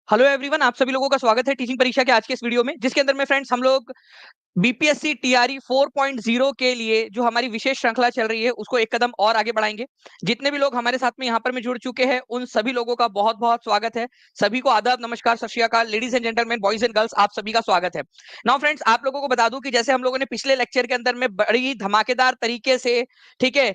Hello everyone, आप सभी लोगों का स्वागत है टीचिंग परीक्षा के आज के इस वीडियो में, जिसके अंदर में फ्रेंड्स हम लोग बीपीएससी टीआरई 4.0 के लिए जो हमारी विशेष श्रृंखला चल रही है उसको एक कदम और आगे बढ़ाएंगे। जितने भी लोग हमारे साथ में यहाँ पर में जुड़ चुके हैं उन सभी लोगों का बहुत बहुत स्वागत है। सभी को आदाब, नमस्कार, सत श्री अकाल, ladies and gentleman, boys and girls, आप सभी का स्वागत है। नाउ फ्रेंड्स, आप लोगों को बता दूं कि जैसे हम लोगों ने पिछले लेक्चर के अंदर में बड़ी धमाकेदार तरीके से, ठीक है,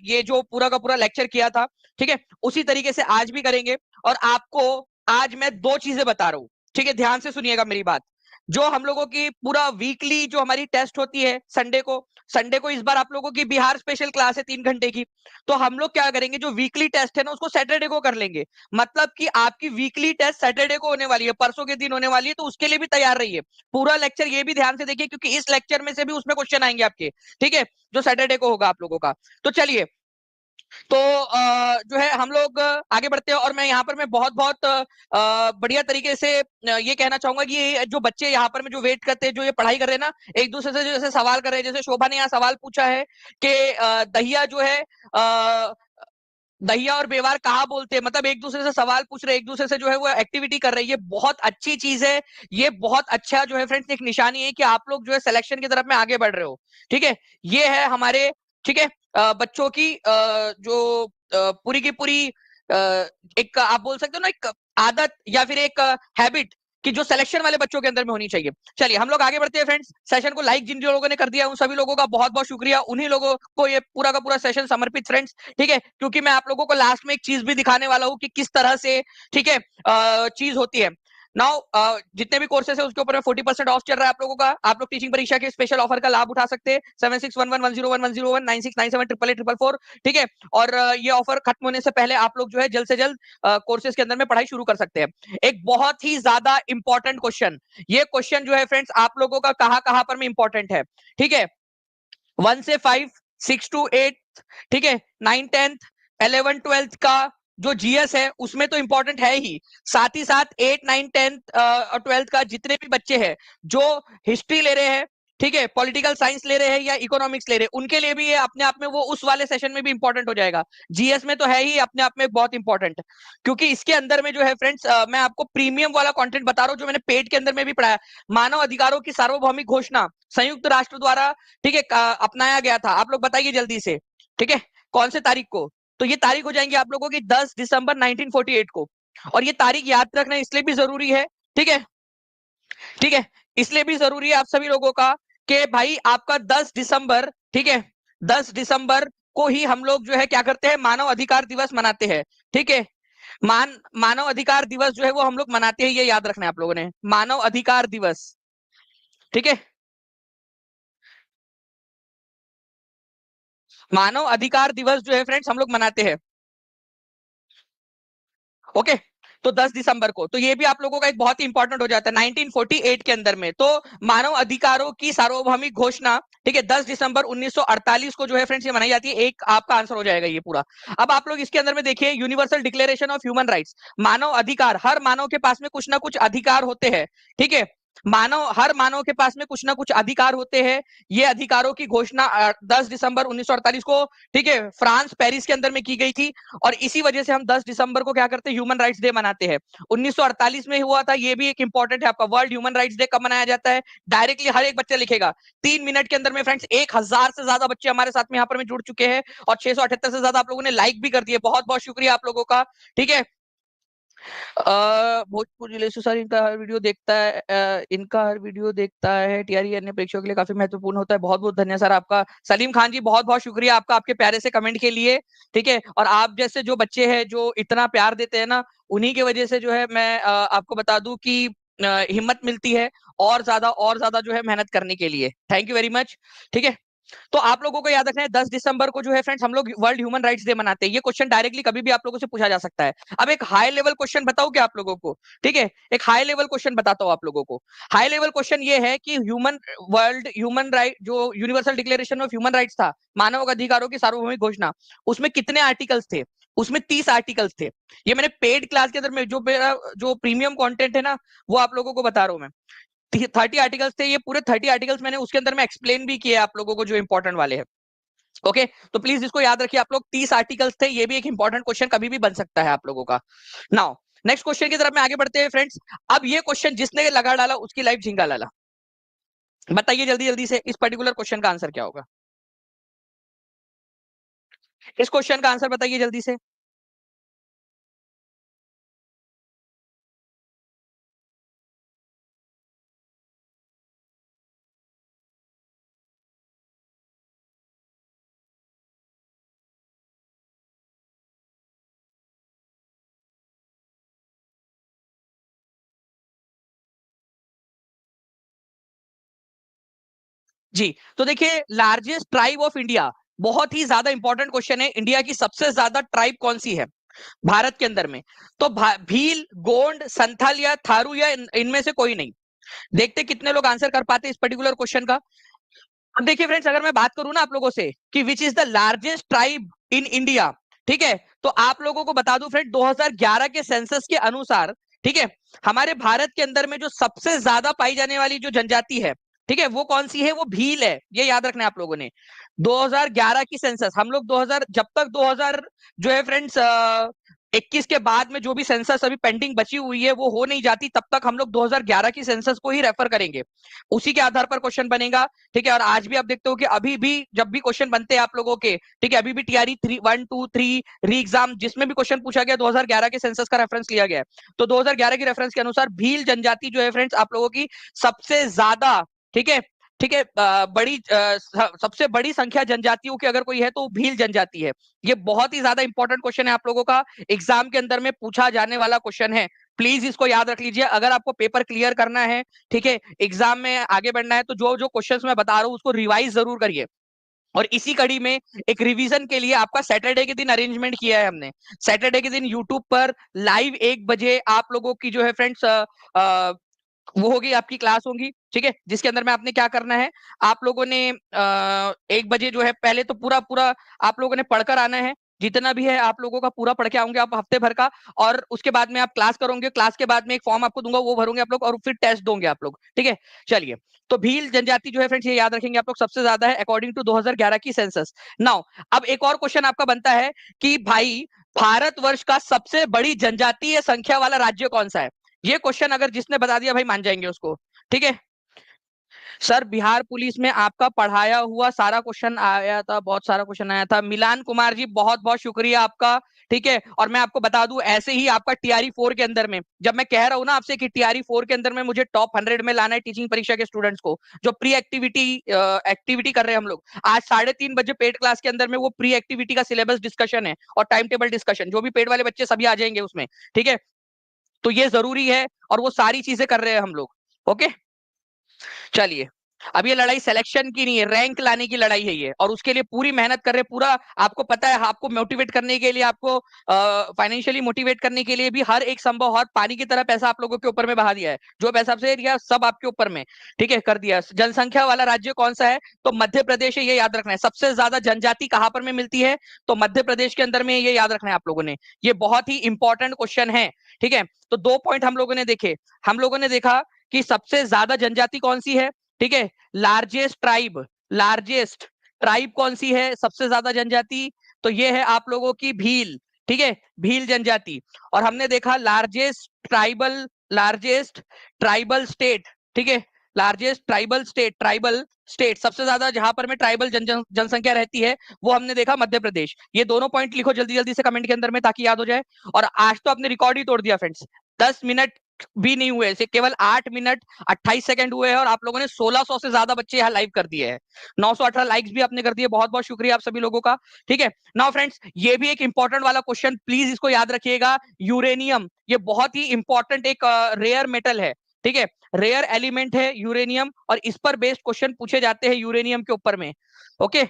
ये जो पूरा का पूरा लेक्चर किया था, ठीक है, उसी तरीके से आज भी करेंगे। और आपको आज मैं दो चीजें बता रहा हूं, ठीक है, ध्यान से सुनिएगा मेरी बात। जो हम लोगों की पूरा वीकली जो हमारी टेस्ट होती है संडे को इस बार आप लोगों की बिहार स्पेशल क्लास है 3 घंटे की। तो हम लोग क्या करेंगे, जो वीकली टेस्ट है ना उसको सैटरडे को कर लेंगे। मतलब कि आपकी वीकली टेस्ट सैटरडे को होने वाली है, परसों के दिन होने वाली है, तो उसके लिए भी तैयार रहिए। पूरा लेक्चर ये भी ध्यान से देखिए, क्योंकि इस लेक्चर में से भी उसमें क्वेश्चन आएंगे आपके, ठीक है, जो सैटरडे को होगा आप लोगों का। तो चलिए, तो जो है हम लोग आगे बढ़ते हैं। और मैं यहाँ पर मैं बहुत बहुत बढ़िया तरीके से ये कहना चाहूंगा कि ये जो बच्चे यहाँ पर में जो वेट करते हैं, जो ये पढ़ाई कर रहे हैं ना, एक दूसरे से जैसे सवाल कर रहे हैं, जैसे शोभा ने यहाँ सवाल पूछा है कि दहिया जो है, दहिया और बेवार कहाँ बोलते हैं, मतलब एक दूसरे से सवाल पूछ रहे हैं, एक दूसरे से जो है वो एक्टिविटी कर रहे हैं। ये बहुत अच्छी चीज है, ये बहुत अच्छा जो है फ्रेंड्स एक निशानी है कि आप लोग जो है सिलेक्शन की तरफ में आगे बढ़ रहे हो, ठीक है। ये है हमारे, ठीक है, बच्चों की जो पूरी की पूरी एक आप बोल सकते हो ना, एक आदत या फिर एक हैबिट कि जो सिलेक्शन वाले बच्चों के अंदर में होनी चाहिए। चलिए हम लोग आगे बढ़ते हैं फ्रेंड्स। सेशन को लाइक जिन लोगों ने कर दिया उन सभी लोगों का बहुत बहुत शुक्रिया, उन्हीं लोगों को ये पूरा का पूरा सेशन समर्पित फ्रेंड्स, ठीक है, क्योंकि मैं आप लोगों को लास्ट में एक चीज भी दिखाने वाला हूं कि किस तरह से, ठीक है, चीज होती है। नाउ जितने भी कोर्सेस है उसके ऊपर में 40% ऑफ चल रहा है आप लोगों का। आप लोग टीचिंग परीक्षा के स्पेशल ऑफर का लाभ उठा सकते हैं। 7611101101 96974444, ठीक है। और ये ऑफर खत्म होने से पहले आप लोग जो है जल्द से जल्द कोर्सेज के अंदर में पढ़ाई शुरू कर सकते हैं। एक बहुत ही ज्यादा इंपॉर्टेंट क्वेश्चन, ये क्वेश्चन जो है फ्रेंड्स आप लोगों का कहां कहां पर में इंपॉर्टेंट है, ठीक है। 1 से 5, 6 to 8, ठीक है, 9, 10, 11, 12 का जो जीएस है उसमें तो इंपॉर्टेंट है ही, साथ ही साथ 8, 9, 10 और 12 का जितने भी बच्चे हैं जो हिस्ट्री ले रहे हैं, ठीक है, पॉलिटिकल साइंस ले रहे हैं या इकोनॉमिक्स ले रहे हैं, उनके लिए भी ये अपने आप में वो उस वाले सेशन में भी इंपॉर्टेंट हो जाएगा। जीएस में तो है ही अपने आप में बहुत इंपॉर्टेंट, क्योंकि इसके अंदर में जो है फ्रेंड्स मैं आपको प्रीमियम वाला कंटेंट बता रहा हूं जो मैंने पेड के अंदर में भी पढ़ाया। मानव अधिकारों की सार्वभौमिक घोषणा संयुक्त राष्ट्र द्वारा, ठीक है, अपनाया गया था। आप लोग बताइए जल्दी से, ठीक है, कौन से तारीख को। तो ये तारीख हो जाएंगी आप लोगों की 10 दिसंबर 1948 को। और ये तारीख याद रखना इसलिए भी जरूरी है, ठीक है, ठीक है, इसलिए भी जरूरी है आप सभी लोगों का कि भाई आपका 10 दिसंबर, ठीक है, 10 दिसंबर को ही हम लोग जो है क्या करते हैं, मानव अधिकार दिवस मनाते हैं, ठीक है। मानव अधिकार दिवस जो है वो हम लोग मनाते हैं, ये याद रखना है आप लोगों ने, मानव अधिकार दिवस, ठीक है, मानव अधिकार दिवस जो है फ्रेंड्स हम लोग मनाते हैं, ओके। तो 10 दिसंबर को, तो ये भी आप लोगों का एक बहुत ही इंपॉर्टेंट हो जाता है 1948 के अंदर में। तो मानव अधिकारों की सार्वभौमिक घोषणा, ठीक है, 10 दिसंबर 1948 को जो है फ्रेंड्स ये मनाई जाती है। एक आपका आंसर हो जाएगा ये पूरा। अब आप लोग इसके अंदर में देखिए, Universal Declaration of Human Rights, मानव अधिकार, हर मानव के पास में कुछ ना कुछ अधिकार होते हैं, ठीक है। हर मानव के पास में कुछ ना कुछ अधिकार होते हैं। ये अधिकारों की घोषणा 10 दिसंबर 1948 को, ठीक है, फ्रांस पेरिस के अंदर में की गई थी। और इसी वजह से हम 10 दिसंबर को क्या करते हैं, ह्यूमन राइट्स डे मनाते हैं। 1948 में हुआ था, ये भी एक इंपॉर्टेंट है आपका। वर्ल्ड ह्यूमन राइट्स डे कब मनाया जाता है, डायरेक्टली हर एक बच्चा लिखेगा 3 मिनट के अंदर में फ्रेंड्स। 1000 से ज्यादा बच्चे हमारे साथ में यहाँ पर में जुड़ चुके हैं और 678 से ज्यादा आप लोगों ने लाइक भी कर दिए, बहुत बहुत शुक्रिया आप लोगों का, ठीक है। भोजपुरी रिलेशन सर, इनका हर वीडियो देखता है, टीआरई अन्य परीक्षाओं के लिए काफी महत्वपूर्ण होता है। बहुत बहुत धन्यवाद सर आपका। सलीम खान जी, बहुत बहुत शुक्रिया आपका, आपके प्यारे से कमेंट के लिए, ठीक है। और आप जैसे जो बच्चे हैं जो इतना प्यार देते हैं ना, उन्हीं की वजह से जो है मैं आपको बता दूं कि हिम्मत मिलती है और ज्यादा जो है मेहनत करने के लिए। थैंक यू वेरी मच, ठीक है। तो आप लोगों को याद रखना है 10 दिसंबर को जो है फ्रेंड्स हम लोग वर्ल्ड ह्यूमन राइट्स डे मनाते हैं। ये क्वेश्चन डायरेक्टली कभी भी आप लोगों से पूछा जा सकता है। अब एक हाई लेवल क्वेश्चन बताओ क्या आप लोगों को, ठीक है, एक हाई लेवल क्वेश्चन बताता हूं आप लोगों को। हाई लेवल क्वेश्चन ये है कि वर्ल्ड ह्यूमन राइट, जो universal Declaration of Human rights था, मानव अधिकारों की सार्वभौमिक घोषणा, उसमें कितने आर्टिकल्स थे। उसमें 30 आर्टिकल्स थे। ये मैंने पेड क्लास के अंदर में जो मेरा जो प्रीमियम कंटेंट है ना, वो आप लोगों को बता रहा हूं मैं। 30 आर्टिकल्स थे, ये पूरे 30 आर्टिकल्स मैंने उसके अंदर में एक्सप्लेन भी किए आप लोगों को जो इंपॉर्टेंट वाले हैं, ओके। तो प्लीज इसको याद रखिए आप लोग, 30 आर्टिकल्स थे, ये भी एक इंपॉर्टेंट क्वेश्चन कभी भी बन सकता है आप लोगों का। नाउ नेक्स्ट क्वेश्चन की तरफ में आगे बढ़ते हैं फ्रेंड्स। अब ये क्वेश्चन जिसने लगा डाला उसकी लाइफ झिंगा लाला। बताइए जल्दी जल्दी से इस पर्टिकुलर क्वेश्चन का आंसर क्या होगा। इस क्वेश्चन का आंसर बताइए जल्दी से। जी, तो देखिए लार्जेस्ट ट्राइब ऑफ इंडिया, बहुत ही ज्यादा इंपॉर्टेंट क्वेश्चन है। इंडिया की सबसे ज्यादा ट्राइब कौन सी है भारत के अंदर में? तो भील, गोंड, संथाल या थारू या इनमें से कोई नहीं। देखते कितने लोग आंसर कर पाते इस पर्टिकुलर क्वेश्चन का। अब देखिए फ्रेंड्स, अगर मैं बात करूं ना आप लोगों से कि which is the largest tribe in India, ठीक है, तो आप लोगों को बता दूं फ्रेंड, 2011 के सेंसस के अनुसार, ठीक है, हमारे भारत के अंदर में जो सबसे ज्यादा पाई जाने वाली जो जनजाति है, ठीक है, वो कौन सी है? वो भील है। ये याद रखना है आप लोगों ने। 2011 की सेंसस, हम लोग 2000, जब तक 2000 जो है फ्रेंड्स 21 के बाद में जो भी सेंसस अभी पेंडिंग बची हुई है वो हो नहीं जाती, तब तक हम लोग 2011 की सेंसस को ही रेफर करेंगे, उसी के आधार पर क्वेश्चन बनेगा। ठीक है, और आज भी आप देखते हो कि अभी भी जब भी क्वेश्चन बनते हैं आप लोगों के, ठीक है, अभी भी टीआरई 3 1 2 3 री एग्जाम जिसमें भी क्वेश्चन पूछा गया 2011 के सेंसस का रेफरेंस लिया गया है। तो 2011 के रेफरेंस के अनुसार भील जनजाति जो है फ्रेंड्स आप लोगों की सबसे ज्यादा, ठीक है, ठीक है, सबसे बड़ी संख्या जनजातियों की अगर कोई है तो भील जनजाति है। ये बहुत ही ज्यादा इंपॉर्टेंट क्वेश्चन है आप लोगों का, एग्जाम के अंदर में पूछा जाने वाला क्वेश्चन है। प्लीज इसको याद रख लीजिए अगर आपको पेपर क्लियर करना है, ठीक है, एग्जाम में आगे बढ़ना है, तो जो जो क्वेश्चंस मैं बता रहा हूं उसको रिवाइज जरूर करिए। और इसी कड़ी में एक रिवीजन के लिए आपका सैटरडे के दिन अरेंजमेंट किया है हमने। सैटरडे के दिन यूट्यूब पर लाइव 1 बजे आप लोगों की जो है फ्रेंड्स वो होगी, आपकी क्लास होगी, ठीक है, जिसके अंदर में आपने क्या करना है, आप लोगों ने 1 बजे जो है पहले तो पूरा पूरा आप लोगों ने पढ़कर आना है, जितना भी है आप लोगों का पूरा पढ़ के आओगे आप हफ्ते भर का। और उसके बाद में आप क्लास करोगे, क्लास के बाद में एक फॉर्म आपको दूंगा वो भरोगे आप लोग, और फिर टेस्ट दोगे आप लोग, ठीक है। चलिए, तो भील जनजाति जो है फ्रेंड्स ये याद रखेंगे आप लोग सबसे ज्यादा है अकॉर्डिंग टू 2011 की सेंसस। नाउ अब एक और क्वेश्चन आपका बनता है कि भाई भारतवर्ष का सबसे बड़ी जनजातीय संख्या वाला राज्य कौन सा है? ये क्वेश्चन अगर जिसने बता दिया भाई मान जाएंगे उसको, ठीक है। सर बिहार पुलिस में आपका पढ़ाया हुआ सारा क्वेश्चन आया था, बहुत सारा क्वेश्चन आया था। मिलान कुमार जी बहुत बहुत शुक्रिया आपका, ठीक है। और मैं आपको बता दूं ऐसे ही आपका टीआरई 4 के अंदर में, जब मैं कह रहा हूं ना आपसे कि टीआरई 4 के अंदर में मुझे टॉप 100 में लाना है टीचिंग परीक्षा के स्टूडेंट्स को, जो प्री एक्टिविटी एक्टिविटी कर रहे हैं हम लोग, आज 3:30 बजे पेड क्लास के अंदर में वो प्री एक्टिविटी का सिलेबस डिस्कशन है और टाइम टेबल डिस्कशन, जो भी पेड वाले बच्चे सभी आ जाएंगे उसमें, ठीक है। तो ये जरूरी है और वो सारी चीजें कर रहे हैं हम लोग। ओके, चलिए, अब ये लड़ाई सिलेक्शन की नहीं है, रैंक लाने की लड़ाई है ये, और उसके लिए पूरी मेहनत कर रहे हैं। पूरा आपको पता है, आपको मोटिवेट करने के लिए, आपको फाइनेंशियली मोटिवेट करने के लिए भी हर एक संभव और पानी की तरह पैसा आप लोगों के ऊपर में बहा दिया है, जो पैसा आपसे दिया सब आपके ऊपर में, ठीक है, कर दिया। जनसंख्या वाला राज्य कौन सा है? तो मध्य प्रदेश है, ये याद रखना है। सबसे ज्यादा जनजाति कहां पर में मिलती है? तो मध्य प्रदेश के अंदर में, ये याद रखना है आप लोगों ने। ये बहुत ही इंपॉर्टेंट क्वेश्चन है, ठीक है। तो 2 पॉइंट हम लोगों ने देखे। हम लोगों ने देखा कि सबसे ज्यादा जनजाति कौन सी है, ठीक है। लार्जेस्ट ट्राइब कौन सी है सबसे ज्यादा जनजाति? तो ये है आप लोगों की भील, ठीक है, भील जनजाति। और हमने देखा लार्जेस्ट ट्राइबल स्टेट, ठीक है, ट्राइबल स्टेट सबसे ज्यादा जहां पर में ट्राइबल जनसंख्या रहती है, वो हमने देखा मध्य प्रदेश। ये दोनों पॉइंट लिखो जल्दी जल्दी से कमेंट के अंदर में ताकि याद हो जाए। और आज तो आपने रिकॉर्ड ही तोड़ दिया फ्रेंड्स, 10 मिनट भी नहीं हुए, केवल 8 मिनट 28 सेकंड हुए हैं और आप लोगों ने 1600 से ज्यादा बच्चे यहाँ लाइव कर दिए हैं। 918 लाइक्स भी आपने कर दिए, बहुत बहुत शुक्रिया आप सभी लोगों का, ठीक है। नाउ फ्रेंड्स, ये भी एक इंपॉर्टेंट वाला क्वेश्चन, प्लीज इसको याद रखिएगा। यूरेनियम, ये बहुत ही इंपॉर्टेंट एक रेयर मेटल है, ठीक है, रेयर एलिमेंट है यूरेनियम, और इस पर बेस्ड क्वेश्चन पूछे जाते हैं यूरेनियम के ऊपर में। ओके,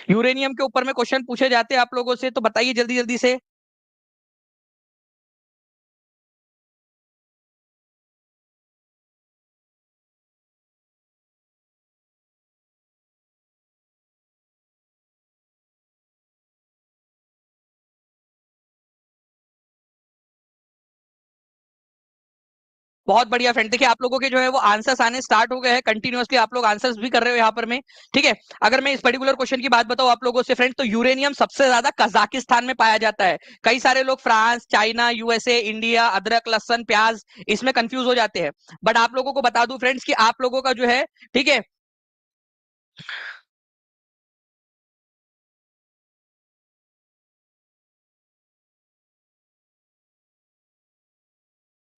यूरेनियम के ऊपर में क्वेश्चन पूछे जाते हैं आप लोगों से, तो बताइए जल्दी जल्दी से। बहुत बढ़िया फ्रेंड, देखिए आप लोगों के जो है वो आंसर्स आने स्टार्ट हो गए हैं कंटिन्यूअसली, आप लोग आंसर्स भी कर रहे हो यहाँ पर में। ठीक है, अगर मैं इस पर्टिकुलर क्वेश्चन की बात बताऊं आप लोगों से फ्रेंड, तो यूरेनियम सबसे ज्यादा कजाकिस्तान में पाया जाता है। कई सारे लोग फ्रांस, चाइना, यूएसए, इंडिया, अदरक, लहसन, प्याज, इसमें कंफ्यूज हो जाते हैं। बट आप लोगों को बता दूं फ्रेंड्स कि आप लोगों का जो है, ठीक है,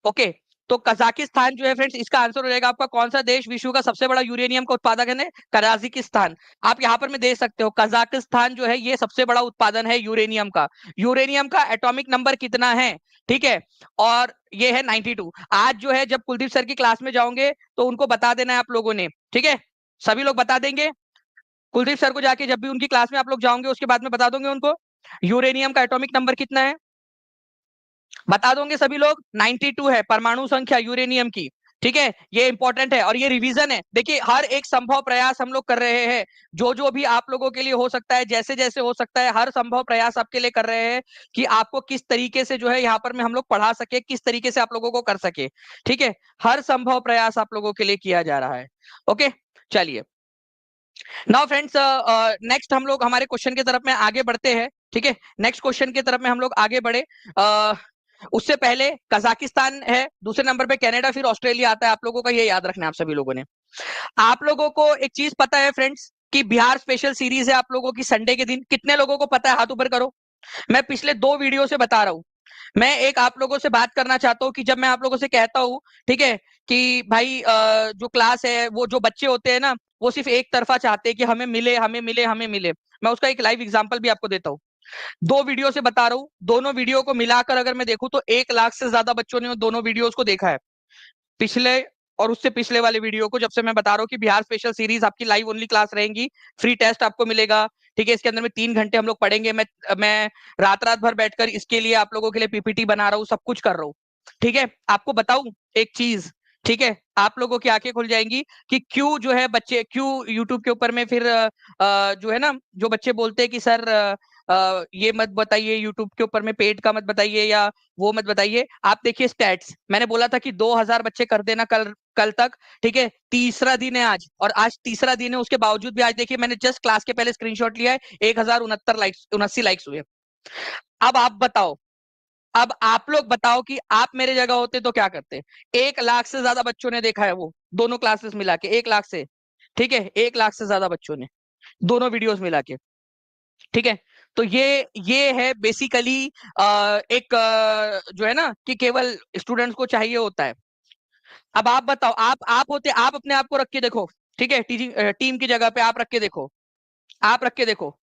ओके, तो कजाकिस्तान जो है फ्रेंड्स, इसका आंसर हो जाएगा आपका, कौन सा देश विश्व का सबसे बड़ा यूरेनियम का उत्पादक है? कजाकिस्तान। आप यहाँ पर में देख सकते हो, कजाकिस्तान जो है ये सबसे बड़ा उत्पादन है यूरेनियम का। यूरेनियम का एटॉमिक नंबर कितना है? ठीक है, और ये है 92। आज जो है जब कुलदीप सर की क्लास में जाओगे तो उनको बता देना है आप लोगों ने, ठीक है, सभी लोग बता देंगे। कुलदीप सर को जाके जब भी उनकी क्लास में आप लोग जाओगे उसके बाद में बता दोगे उनको यूरेनियम का एटॉमिक नंबर कितना है, बता दोगे सभी लोग। 92 है परमाणु संख्या यूरेनियम की। ठीक है, ये इंपॉर्टेंट है और ये रिवीजन है। देखिए हर एक संभव प्रयास हम लोग कर रहे हैं, जो जो भी आप लोगों के लिए हो सकता है, जैसे जैसे हो सकता है, हर संभव प्रयास आपके लिए कर रहे हैं कि आपको किस तरीके से जो है यहाँ पर में हम लोग पढ़ा सके, किस तरीके से आप लोगों को कर सके। ठीक है, हर संभव प्रयास आप लोगों के लिए किया जा रहा है। ओके, चलिए नाउ फ्रेंड्स, नेक्स्ट हम लोग हमारे क्वेश्चन की तरफ में आगे बढ़ते हैं। ठीक है, नेक्स्ट क्वेश्चन की तरफ में हम लोग आगे बढ़े। उससे पहले कजाकिस्तान है, दूसरे नंबर पे कनाडा, फिर ऑस्ट्रेलिया आता है। आप लोगों का ये याद रखना है आप सभी लोगों ने। आप लोगों को एक चीज पता है फ्रेंड्स कि बिहार स्पेशल सीरीज है आप लोगों की संडे के दिन? कितने लोगों को पता है? हाथ ऊपर करो। मैं पिछले 2 वीडियो से बता रहा हूं। मैं एक आप लोगों से बात करना चाहता हूँ कि जब मैं आप लोगों से कहता हूँ, ठीक है, कि भाई जो क्लास है, वो जो बच्चे होते हैं ना, वो सिर्फ एक तरफा चाहते हैं कि हमें मिले, हमें मिले, हमें मिले। मैं उसका एक लाइव एग्जांपल भी आपको देता हूँ। 2 वीडियो से बता रहा हूँ, दोनों वीडियो को मिलाकर अगर मैं देखूं तो 1 लाख से ज्यादा बच्चों ने दोनों वीडियोस को देखा है। पिछले और उससे पिछले वाले वीडियो को, जब से मैं बता रहा हूँ कि बिहार स्पेशल सीरीज आपकी लाइव ओनली क्लास रहेंगी, फ्री टेस्ट आपको मिलेगा। ठीक है, इसके अंदर में 3 घंटे हम लोग पढ़ेंगे। मैं रात रात भर बैठकर इसके लिए आप लोगों के लिए पीपीटी बना रहा हूँ, सब कुछ कर रहा हूँ। ठीक है, आपको बताऊं एक चीज, ठीक है, आप लोगों की आंखें खुल जाएंगी कि क्यों जो है बच्चे, क्यों यूट्यूब के ऊपर में फिर जो है ना, जो बच्चे बोलते हैं कि सर ये मत बताइए, यूट्यूब के ऊपर में पेड का मत बताइए या वो मत बताइए। आप देखिए स्टैट्स, मैंने बोला था कि 2000 बच्चे कर देना कल कल तक। ठीक है, तीसरा दिन है आज, और आज तीसरा दिन है, उसके बावजूद भी आज देखिए मैंने जस्ट क्लास के पहले स्क्रीनशॉट लिया है, 1069 लाइक्स, 79 लाइक्स हुए। अब आप बताओ, अब आप लोग बताओ कि आप मेरे जगह होते तो क्या करते? 1 लाख से ज्यादा बच्चों ने देखा है, वो दोनों क्लासेस मिला के 1 लाख से। ठीक है, 1 लाख से ज्यादा बच्चों ने, दोनों वीडियोस मिला के। ठीक है, तो ये है बेसिकली एक जो है ना कि केवल स्टूडेंट्स को चाहिए होता है। अब आप बताओ, आप होते, आप अपने आप को रख के देखो। ठीक है, टीचिंग टीम की जगह पे आप रख के देखो, आप रख के देखो।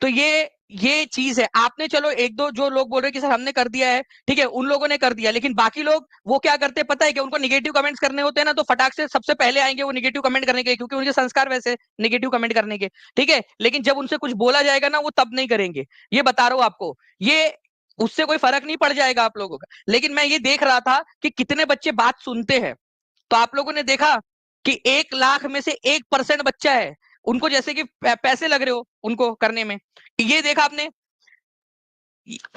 तो ये चीज है। आपने चलो एक दो जो लोग बोल रहे हैं कि सर हमने कर दिया है, ठीक है, उन लोगों ने कर दिया, लेकिन बाकी लोग वो क्या करते हैं पता है कि उनको निगेटिव कमेंट्स करने होते हैं ना, तो फटाक से सबसे पहले आएंगे वो निगेटिव कमेंट करने के, क्योंकि उनके संस्कार वैसे निगेटिव कमेंट करने के। ठीक है, लेकिन जब उनसे कुछ बोला जाएगा ना, वो तब नहीं करेंगे। ये बता रहा हूं आपको, ये उससे कोई फर्क नहीं पड़ जाएगा आप लोगों का। लेकिन मैं ये देख रहा था कि कितने बच्चे बात सुनते हैं। तो आप लोगों ने देखा कि 1 लाख में से 1% बच्चा है, उनको जैसे कि पैसे लग रहे हो उनको करने में। ये देखा आपने?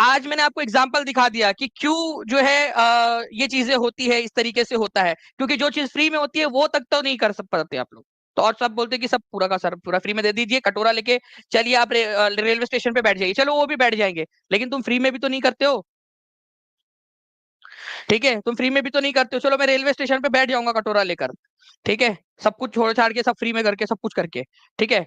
आज मैंने आपको एग्जाम्पल दिखा दिया कि क्यों जो है ये चीजें होती है, इस तरीके से होता है, क्योंकि जो चीज फ्री में होती है वो तक तो नहीं कर सक पाते आप लोग। तो और सब बोलते हैं कि सब पूरा का सर पूरा फ्री में दे दीजिए, कटोरा लेके चलिए आप रेलवे स्टेशन पे बैठ जाइए। चलो वो भी बैठ जाएंगे, लेकिन तुम फ्री में भी तो नहीं करते हो। ठीक है, तुम फ्री में भी तो नहीं करते हो। चलो मैं रेलवे स्टेशन पे बैठ जाऊंगा कटोरा लेकर, ठीक है, सब कुछ छोड़ छाड़ के, सब फ्री में करके, सब कुछ करके, ठीक है,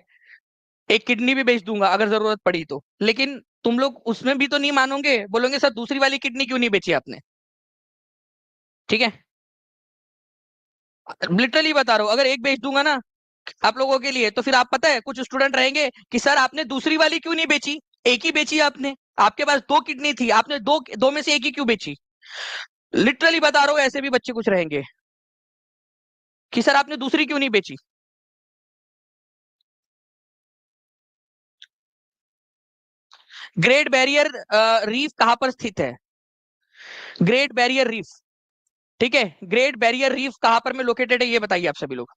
एक किडनी भी बेच दूंगा अगर जरूरत पड़ी तो। लेकिन तुम लोग उसमें भी तो नहीं मानोगे, बोलोगे सर दूसरी वाली किडनी क्यों नहीं बेची आपने? ठीक है, लिटरली बता रहा हूँ, अगर एक बेच दूंगा ना आप लोगों के लिए, तो फिर आप पता है कुछ स्टूडेंट रहेंगे कि सर आपने दूसरी वाली क्यों नहीं बेची, एक ही बेची आपने, आपके पास 2 किडनी थी, आपने दो दो में से एक ही क्यों बेची? लिटरली बता रहा हूँ, ऐसे भी बच्चे कुछ रहेंगे कि सर आपने दूसरी क्यों नहीं बेची। ग्रेट बैरियर रीफ कहां पर स्थित है? ग्रेट बैरियर रीफ, ठीक है, ग्रेट बैरियर रीफ कहां पर में लोकेटेड है, ये बताइए आप सभी लोग।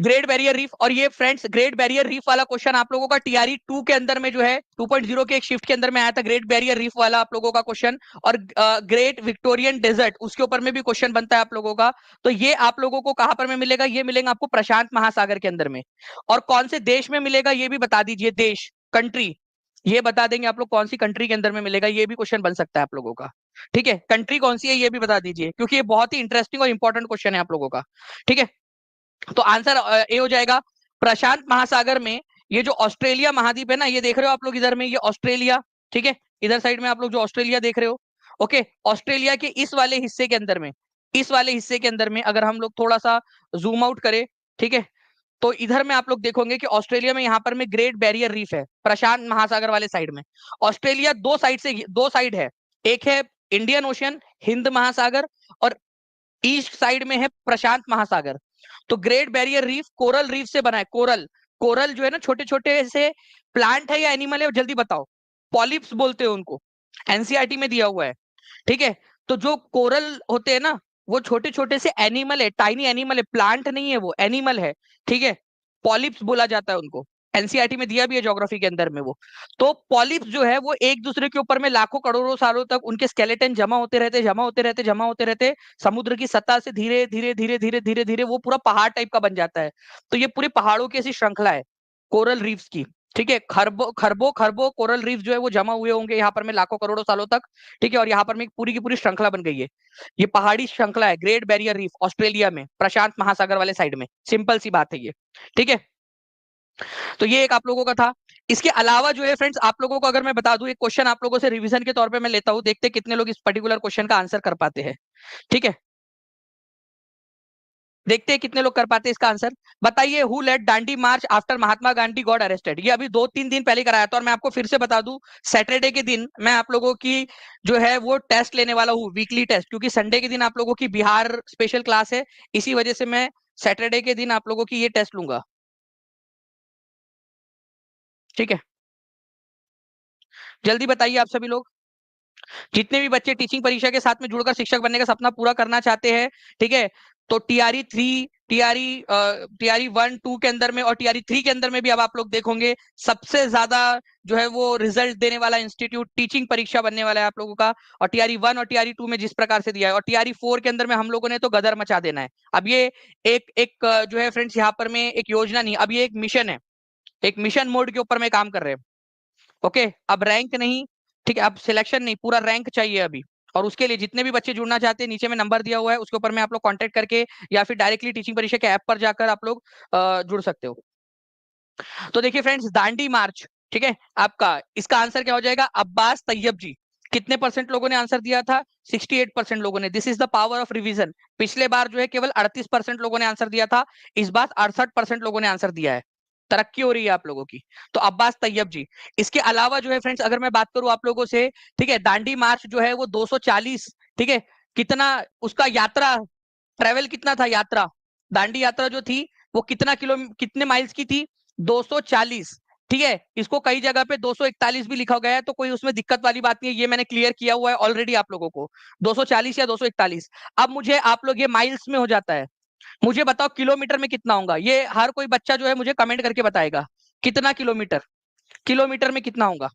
Great barrier reef. और ये फ्रेंड्स ग्रेट बैरियर रीफ वाला क्वेश्चन आप लोगों का टीआरई 2 के अंदर में जो है 2.0 के एक शिफ्ट के अंदर में आया था, ग्रेट बैरियर रीफ वाला आप लोगों का क्वेश्चन। और ग्रेट विक्टोरियन डेजर्ट उसके ऊपर में भी क्वेश्चन बनता है आप लोगों का। तो ये आप लोगों को कहां पर में मिलेगा, ये मिलेगा आपको प्रशांत महासागर के अंदर में। और कौन से देश में मिलेगा ये भी बता दीजिए, देश कंट्री ये बता देंगे आप लोग, कौन सी कंट्री के अंदर में मिलेगा, ये भी क्वेश्चन बन सकता है आप लोगों का। ठीक है, कंट्री कौन सी है ये भी बता दीजिए, क्योंकि ये बहुत ही इंटरेस्टिंग और इंपॉर्टेंट क्वेश्चन है आप लोगों का। ठीक है, तो आंसर ए हो जाएगा प्रशांत महासागर में। ये जो ऑस्ट्रेलिया महाद्वीप है ना, ये देख रहे हो आप लोग इधर में, ये ऑस्ट्रेलिया। ठीक है, इधर साइड में आप लोग जो ऑस्ट्रेलिया देख रहे हो, ओके, ऑस्ट्रेलिया के इस वाले हिस्से के अंदर में, इस वाले हिस्से के अंदर में अगर हम लोग थोड़ा सा जूम आउट करें, ठीक है, तो इधर में आप लोग देखोगे कि ऑस्ट्रेलिया में यहाँ पर में ग्रेट बैरियर रीफ है, प्रशांत महासागर वाले साइड में। ऑस्ट्रेलिया दो साइड से, दो साइड है, एक है इंडियन ओशन हिंद महासागर, और ईस्ट साइड में है प्रशांत महासागर। तो great barrier reef coral reef से बना है, कोरल। कोरल जो है ना, छोटे छोटे से प्लांट है या एनिमल है, जल्दी बताओ। पॉलिप्स बोलते हैं उनको, एनसीईआरटी में दिया हुआ है। ठीक है, तो जो कोरल होते हैं ना, वो छोटे छोटे से एनिमल है, टाइनी एनिमल है, प्लांट नहीं है, वो एनिमल है। ठीक है, पॉलिप्स बोला जाता है उनको, एनसीईआरटी में दिया भी है ज्योग्राफी के अंदर में वो। तो पॉलिप्स जो है वो एक दूसरे के ऊपर में लाखों करोड़ों सालों तक उनके स्केलेटन जमा होते रहते, जमा होते रहते, जमा होते रहते, समुद्र की सतह से धीरे धीरे धीरे धीरे धीरे धीरे वो पूरा पहाड़ टाइप का बन जाता है। तो ये पूरे पहाड़ों की ऐसी श्रृंखला है कोरल रीफ्स की। ठीक है, खरबों खरबों खरबों कोरल रीफ जो है वो जमा हुए होंगे यहाँ पर में लाखों करोड़ों सालों तक। ठीक है, और यहाँ पर में पूरी की पूरी श्रृंखला बन गई है। ये पहाड़ी श्रृंखला है ग्रेट बैरियर रीफ, ऑस्ट्रेलिया में प्रशांत महासागर वाले साइड में। सिंपल सी बात है ये। ठीक है, तो ये एक आप लोगों का था। इसके अलावा जो है फ्रेंड्स, आप लोगों को अगर मैं बता दूं, एक क्वेश्चन आप लोगों से रिवीजन के तौर पे मैं लेता हूं, देखते कितने लोग इस पर्टिकुलर क्वेश्चन का आंसर कर पाते हैं। ठीक है, देखते हैं कितने लोग कर पाते हैं इसका आंसर। बताइए, who led Dandi march after Mahatma Gandhi got arrested. ये अभी 2-3 दिन पहले कराया था, और मैं आपको फिर से बता दूं, सैटरडे के दिन मैं आप लोगों की जो है वो टेस्ट लेने वाला हूँ, वीकली टेस्ट, क्योंकि संडे के दिन आप लोगों की बिहार स्पेशल क्लास है, इसी वजह से मैं सैटरडे के दिन आप लोगों की ये टेस्ट लूंगा। ठीक है, जल्दी बताइए आप सभी लोग, जितने भी बच्चे टीचिंग परीक्षा के साथ में जुड़कर शिक्षक बनने का सपना पूरा करना चाहते हैं। ठीक है, तो टीआरई 3, टीआरई 1-2 के अंदर में और टीआरई 3 के अंदर में भी अब आप लोग देखोगे सबसे ज्यादा जो है वो रिजल्ट देने वाला इंस्टीट्यूट टीचिंग परीक्षा बनने वाला है आप लोगों का। और टीआरई 1 और टीआरई 2 में जिस प्रकार से दिया है, और टीआरई 4 के अंदर में हम लोगों ने तो गदर मचा देना है। अब ये एक एक जो है फ्रेंड्स, यहाँ पर में एक योजना नहीं, अब ये एक मिशन है, एक मिशन मोड के ऊपर में काम कर रहे हैं। ओके, अब रैंक नहीं, ठीक है, अब सिलेक्शन नहीं, पूरा रैंक चाहिए अभी। और उसके लिए जितने भी बच्चे जुड़ना चाहते हैं, नीचे में नंबर दिया हुआ है, उसके ऊपर में आप लोग कांटेक्ट करके या फिर डायरेक्टली टीचिंग परीक्षा के ऐप पर जाकर आप लोग जुड़ सकते हो। तो देखिए फ्रेंड्स, दांडी मार्च, ठीक है, आपका इसका आंसर क्या हो जाएगा, अब्बास तैयब जी। कितने परसेंट लोगों ने आंसर दिया था, 68% लोगों ने। This is the power of revision. पिछले बार जो है केवल 38% लोगों ने आंसर दिया था, इस बार 68% लोगों ने आंसर दिया है। तरक्की हो रही है आप लोगों की। तो अब्बास तैयब जी। इसके अलावा जो है फ्रेंड्स, अगर मैं बात करूं आप लोगों से, ठीक है, दांडी मार्च जो है वो 240, ठीक है, कितना उसका यात्रा, ट्रेवल कितना था, यात्रा, दांडी यात्रा जो थी वो कितने माइल्स की थी, 240। ठीक है, इसको कई जगह पे 241 भी लिखा गया है, तो कोई उसमें दिक्कत वाली बात नहीं है, ये मैंने क्लियर किया हुआ है ऑलरेडी आप लोगों को, 240 या 241। अब मुझे आप लोग, ये माइल्स में हो जाता है, मुझे बताओ किलोमीटर में कितना होगा, ये हर कोई बच्चा जो है मुझे कमेंट करके बताएगा कितना किलोमीटर, किलोमीटर में कितना होगा।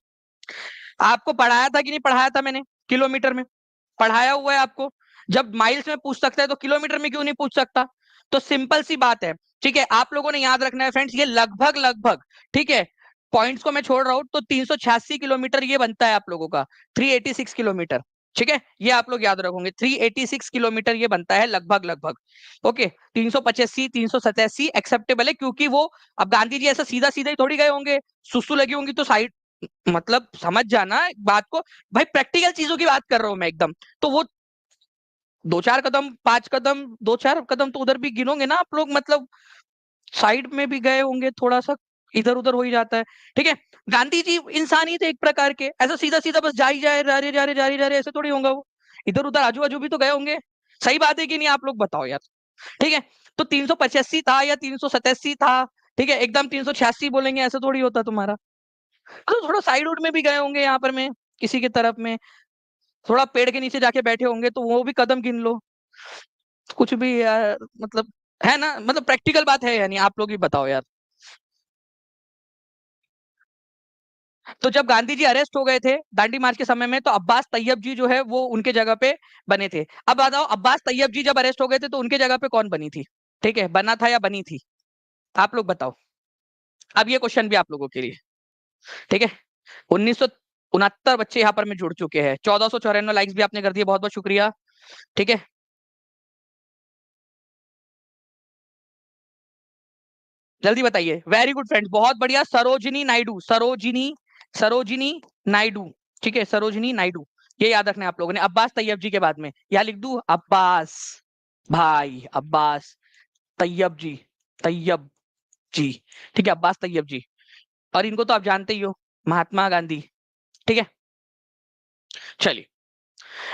आपको पढ़ाया था कि नहीं पढ़ाया था मैंने, किलोमीटर में पढ़ाया हुआ है आपको। जब माइल्स में पूछ सकता है तो किलोमीटर में क्यों नहीं पूछ सकता। तो सिंपल सी बात है। ठीक है, आप लोगों ने याद रखना है फ्रेंड्स, ये लगभग लगभग, ठीक है, पॉइंट्स को मैं छोड़ रहा हूं, तो 386 किलोमीटर ये बनता है आप लोगों का, 386 किलोमीटर। ठीक है, ये आप लोग याद रखोगे, 386 किलोमीटर ये बनता है लगभग लगभग। ओके, 385 387 एक्सेप्टेबल है, क्योंकि वो, अब गांधी जी ऐसा सीधा सीधा ही थोड़ी गए होंगे, सुसु लगी होंगी तो साइड, मतलब समझ जाना बात को, भाई प्रैक्टिकल चीजों की बात कर रहा हूं मैं एकदम। तो वो 2-4 कदम, 5 कदम, 2-4 कदम तो उधर भी गिनोगे ना आप लोग, मतलब साइड में भी गए होंगे, थोड़ा सा इधर उधर हो ही जाता है। ठीक है, गांधी जी इंसान ही थे एक प्रकार के, ऐसा सीधा सीधा बस जा ही जाए, जा रहे जा रहे जा रहे जा रहे, ऐसे थोड़ी होगा वो, इधर उधर आजू बाजू भी तो गए होंगे। सही बात है कि नहीं, आप लोग बताओ यार। ठीक है, तो 385 था या 387 था, ठीक है, एकदम 386 बोलेंगे ऐसा थोड़ी होता तुम्हारा। तो थोड़ा साइड उड में भी गए होंगे यहाँ पर में, किसी की तरफ में, थोड़ा पेड़ के नीचे जाके बैठे होंगे, तो वो भी कदम गिन लो, कुछ भी यार, मतलब है ना, मतलब प्रैक्टिकल बात है, यानी आप लोग ही बताओ यार। तो जब गांधी जी अरेस्ट हो गए थे दांडी मार्च के समय में, तो अब्बास तैयब जी जो है वो उनके जगह पे बने थे। अब बताओ, अब्बास तैयब जी जब अरेस्ट हो गए थे तो उनके जगह पे कौन बनी थी? ठीक है, बना था या बनी थी? आप लोग बताओ। अब ये क्वेश्चन भी आप लोगों के लिए, ठीक है। 1969 बच्चे यहाँ पर में जुड़ चुके हैं, 1494 लाइक्स भी आपने कर दिए, बहुत बहुत शुक्रिया। ठीक है, जल्दी बताइए। वेरी गुड फ्रेंड्स, बहुत बढ़िया, सरोजिनी नायडू, सरोजिनी नायडू। ठीक है, सरोजिनी नायडू, ये याद रखना है आप लोगों ने। अब्बास तैयब जी के बाद में यहाँ लिख दूं, अब्बास भाई, अब्बास तैयब जी, तैयब जी। ठीक है, अब्बास तैयब जी। और इनको तो आप जानते ही हो, महात्मा गांधी। ठीक है, चलिए।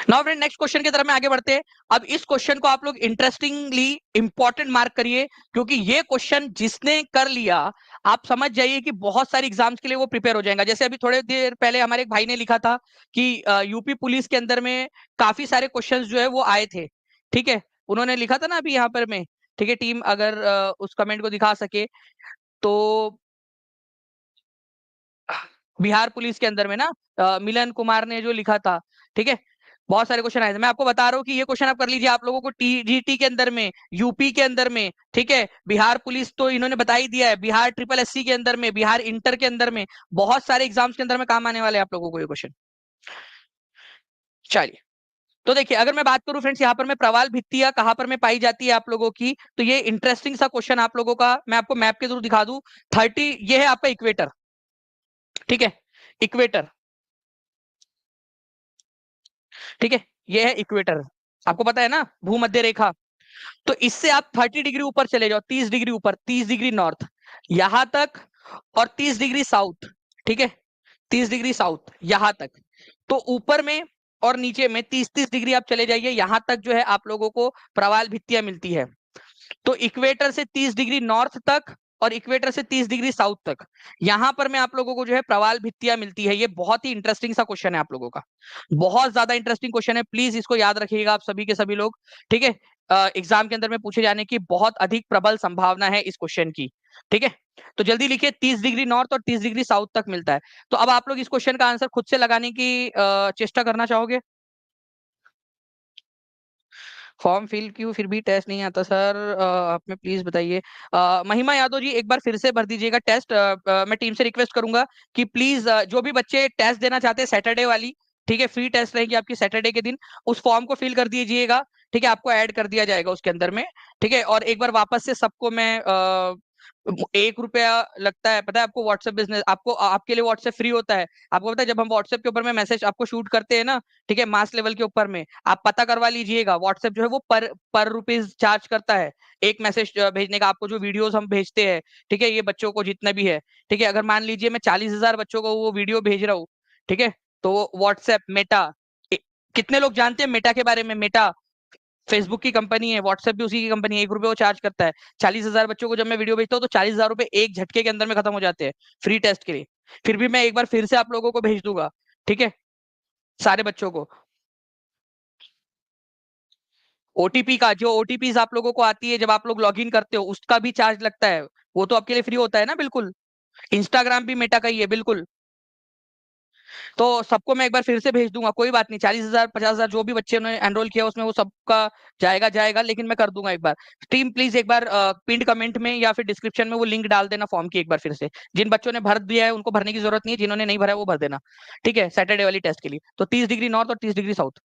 नाउ फ्रेंड, नेक्स्ट क्वेश्चन की तरफ में आगे बढ़ते हैं। अब इस क्वेश्चन को आप लोग इंटरेस्टिंगली इंपॉर्टेंट मार्क करिए, क्योंकि ये क्वेश्चन जिसने कर लिया, आप समझ जाइए कि बहुत सारे एग्जाम्स के लिए वो प्रिपेयर हो जाएगा। जैसे अभी थोड़े देर पहले हमारे एक भाई ने लिखा था कि यूपी पुलिस के अंदर में काफी सारे क्वेश्चंस जो है वो आए थे। ठीक है, उन्होंने लिखा था ना अभी यहाँ पर में। ठीक है, टीम अगर उस कमेंट को दिखा सके तो, बिहार पुलिस के अंदर में ना मिलन कुमार ने जो लिखा था। ठीक है, बहुत सारे क्वेश्चन आए थे। मैं आपको बता रहा हूँ कि ये क्वेश्चन आप कर लीजिए, आप लोगों को टीजीटी के अंदर में, यूपी के अंदर में, ठीक है, बिहार पुलिस तो इन्होंने बता ही दिया है, बिहार ट्रिपल एससी के अंदर में, बिहार इंटर के अंदर में, बहुत सारे एग्जाम्स के अंदर में काम आने वाले हैं आप लोगों को ये क्वेश्चन। चलिए, तो देखिए, अगर मैं बात करूं फ्रेंड्स, यहाँ पर मैं प्रवाल भित्तियां कहां पर में पाई जाती है आप लोगों की, तो ये इंटरेस्टिंग सा क्वेश्चन आप लोगों का मैं आपको मैप के थ्रू दिखा दूं। 30, ये है आपका इक्वेटर। ठीक है, इक्वेटर। ठीक है, ये है इक्वेटर, आपको पता है ना, भूमध्य रेखा। तो इससे आप 30 डिग्री ऊपर चले जाओ, 30 डिग्री ऊपर, 30 डिग्री नॉर्थ यहां तक, और 30 डिग्री साउथ। ठीक है, 30 डिग्री साउथ यहां तक। तो ऊपर में और नीचे में 30-30 डिग्री आप चले जाइए, यहां तक जो है आप लोगों को प्रवाल भित्तियां मिलती है। तो इक्वेटर से 30 डिग्री नॉर्थ तक और इक्वेटर से 30 डिग्री साउथ तक, यहां पर मैं आप लोगों को जो है प्रवाल भित्तियां मिलती है। ये बहुत ही इंटरेस्टिंग सा क्वेश्चन है आप लोगों का, बहुत ज्यादा इंटरेस्टिंग क्वेश्चन है, प्लीज इसको याद रखिएगा आप सभी के सभी लोग। ठीक है, एग्जाम के अंदर में पूछे जाने की बहुत अधिक प्रबल संभावना है इस क्वेश्चन की। ठीक है, तो जल्दी लिखिए, 30 डिग्री नॉर्थ और 30 डिग्री साउथ तक मिलता है। तो अब आप लोग इस क्वेश्चन का आंसर खुद से लगाने की चेष्टा करना चाहोगे? फॉर्म फिल क्यों फिर भी टेस्ट नहीं आता सर, आप में प्लीज बताइए। महिमा यादव जी, एक बार फिर से भर दीजिएगा टेस्ट। मैं टीम से रिक्वेस्ट करूंगा कि प्लीज जो भी बच्चे टेस्ट देना चाहते हैं सैटरडे वाली, ठीक है, फ्री टेस्ट रहेगी आपकी सैटरडे के दिन, उस फॉर्म को फिल कर दीजिएगा। ठीक है, आपको ऐड कर दिया जाएगा उसके अंदर में। ठीक है, और एक बार वापस से सबको मैं 1 रुपया लगता है, पता है आपको, व्हाट्सएप बिजनेस, आपको आपके लिए व्हाट्सएप फ्री होता है। आपको पता है, जब हम व्हाट्सएप के ऊपर में मैसेज आपको शूट करते हैं ना, ठीक है, मास लेवल के ऊपर में, आप पता करवा लीजिएगा, व्हाट्सएप जो है वो पर रुपीज चार्ज करता है एक मैसेज भेजने का। आपको जो वीडियोस हम भेजते हैं, ठीक है, ये बच्चों को जितना भी है, ठीक है, अगर मान लीजिए मैं 40,000 बच्चों को वो वीडियो भेज रहा हूँ, ठीक है, तो व्हाट्सएप मेटा, कितने लोग जानते हैं मेटा के बारे में? मेटा फेसबुक की कंपनी है, व्हाट्सएप भी उसी की कंपनी है, 1 रुपये वो चार्ज करता है। 40,000 बच्चों को जब मैं वीडियो भेजता हूँ तो 40,000 रुपए एक झटके के अंदर में खत्म हो जाते हैं फ्री टेस्ट के लिए। फिर भी मैं एक बार फिर से आप लोगों को भेज दूंगा, ठीक है, सारे बच्चों को। ओटीपी का, जो ओटीपीज आप लोगों को आती है जब आप लोग लॉगिन करते हो, उसका भी चार्ज लगता है, वो तो आपके लिए फ्री होता है ना, बिल्कुल। इंस्टाग्राम भी मेटा का ही है, बिल्कुल। तो सबको मैं एक बार फिर से भेज दूंगा, कोई बात नहीं, 40,000 50,000 जो भी बच्चे ने एनरोल किया उसमें, वो सबका जाएगा जाएगा, लेकिन मैं कर दूंगा एक बार। टीम प्लीज एक बार पिंड कमेंट में या फिर डिस्क्रिप्शन में वो लिंक डाल देना फॉर्म की एक बार फिर से। जिन बच्चों ने भर दिया है उनको भरने की जरूरत नहीं है, जिन्होंने नहीं भरा है वो भर देना। ठीक है, सैटरडे वाली टेस्ट के लिए तो 30 डिग्री नॉर्थ और 30 डिग्री साउथ।